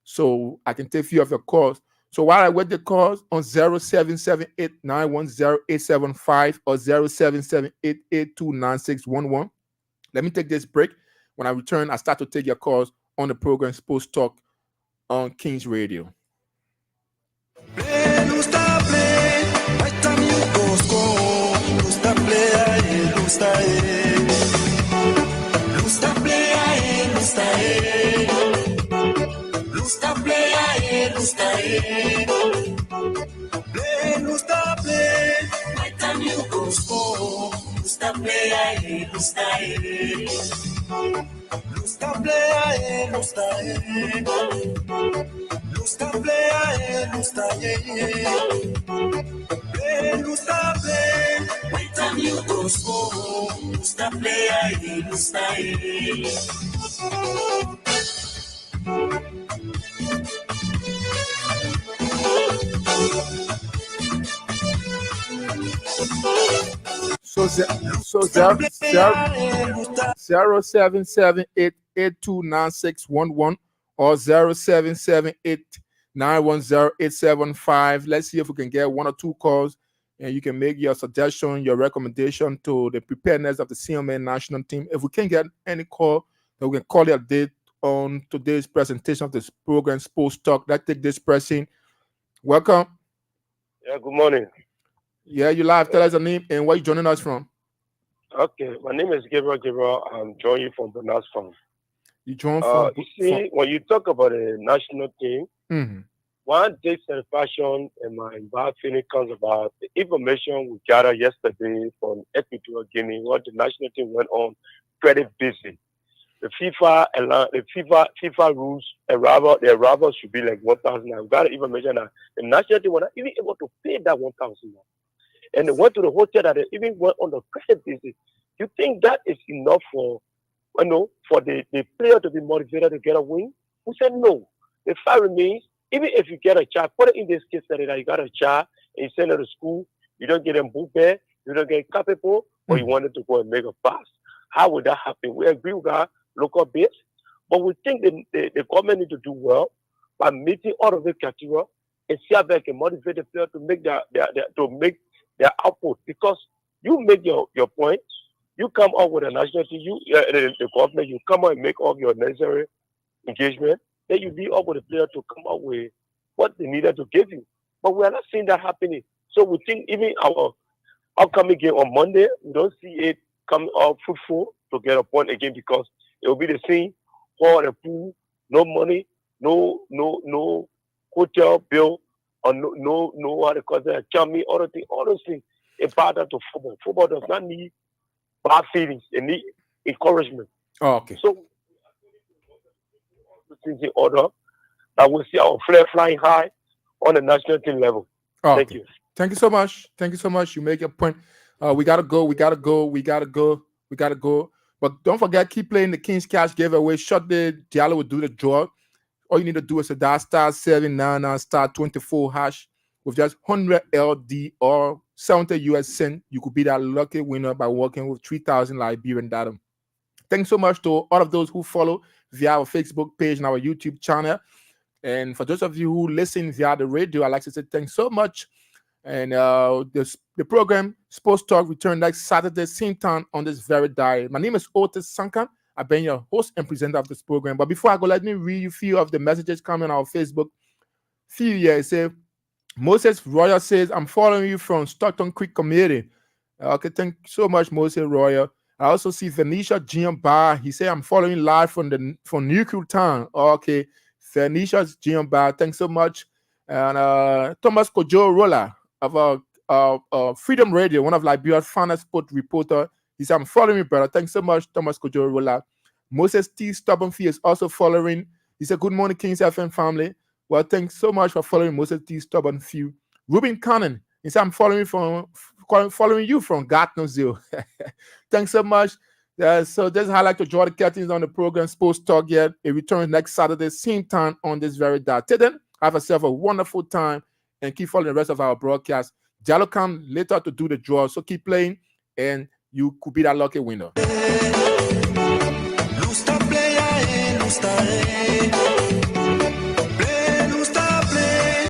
so I can take a few of your calls. So while I wait the calls on 0778 910 875 or 0778 829611, let me take this break. When I return, I start to take your calls on the program Sports Talk on Kings Radio. So 0778 829611 or 0778 910 875. Let's see if we can get one or two calls and you can make your suggestion, your recommendation to the preparedness of the senior men national team. If we can't get any call, then we can call it a date on today's presentation of this program, Sports Talk. Let's take this person. Welcome. Yeah, good morning. Yeah, you live. Tell us your name and where you joining us from. Okay, my name is Gabriel. I'm joining you from Bernard's Farm. You join from... You see, when you talk about the national team, one big satisfaction in my feeling comes about the information we gathered yesterday from Equatorial Guinea, what the national team went on pretty busy. the FIFA rules, the arrival should be like 1,000. I've got to even mention that the national team were not even able to pay that 1,000. And they went to the hotel that they even went on the credit basis. You think that is enough for the player to be motivated to get a win? We said no. The fact remains, even if you get a child, put it in this case that you got a child and you send it to school, you don't get them book there, you don't get capable, or you wanted to go and make a pass. How would that happen? We agree with our local base, but we think the government need to do well by meeting all of the criteria and see how they can motivate the player to make their output. Because you make your point, you come up with a national team, the government, you come out and make all your necessary engagement, then you be up with the player to come up with what they needed to give you. But we are not seeing that happening. So we think even our upcoming game on Monday, we don't see it come out fruitful to get a point again, because it will be the same for the pool, no money, no hotel bill, or no how to call it, chummy, all those things important to football. Football does not need bad feelings, it needs encouragement. Oh, okay. So things in order that we'll see our flag flying high on the national team level. Oh, Thank okay. you. Thank you so much. Thank you so much. You make your point. We gotta go. But don't forget, keep playing the King's Cash giveaway. Shot the Diallo will do the draw. All you need to do is dial *799 *24 hash with just 100 LD or 70 US cent. You could be that lucky winner by working with 3,000 Liberian data. Thanks so much to all of those who follow via our Facebook page and our YouTube channel. And for those of you who listen via the radio, I'd like to say thanks so much. And the program Sports Talk return next Saturday, same time on this very dial. My name is Otis Sankan. I've been your host and presenter of this program. But before I go, let me read you a few of the messages coming on our Facebook. Few here, it says, Moses Royal says, I'm following you from Stockton Creek Community. Okay, thank you so much, Moses Royal. I also see Venetia Gian Bar. He said, I'm following live from Newcastle Town. Okay, Venetia Gian Bar, thanks so much. And Thomas Kojo Rolla of Freedom Radio, one of Liberia's finest sport reporter. He said, I'm following you, brother. Thanks so much, Thomas Kojo Rolla. Moses T. Stubbornfee is also following. He said, good morning, Kings FM family. Well, thanks so much for following Moses T. Stubbornfee. Ruben Cannon, he said, I'm following you from Gatineau. Thanks so much. So this is how I like to draw the curtains on the program Sports Talk here. It returns next Saturday, same time on this very dot. Till then, have yourself a wonderful time and keep following the rest of our broadcast. Diallo come later to do the draw, so keep playing and you could be that lucky winner.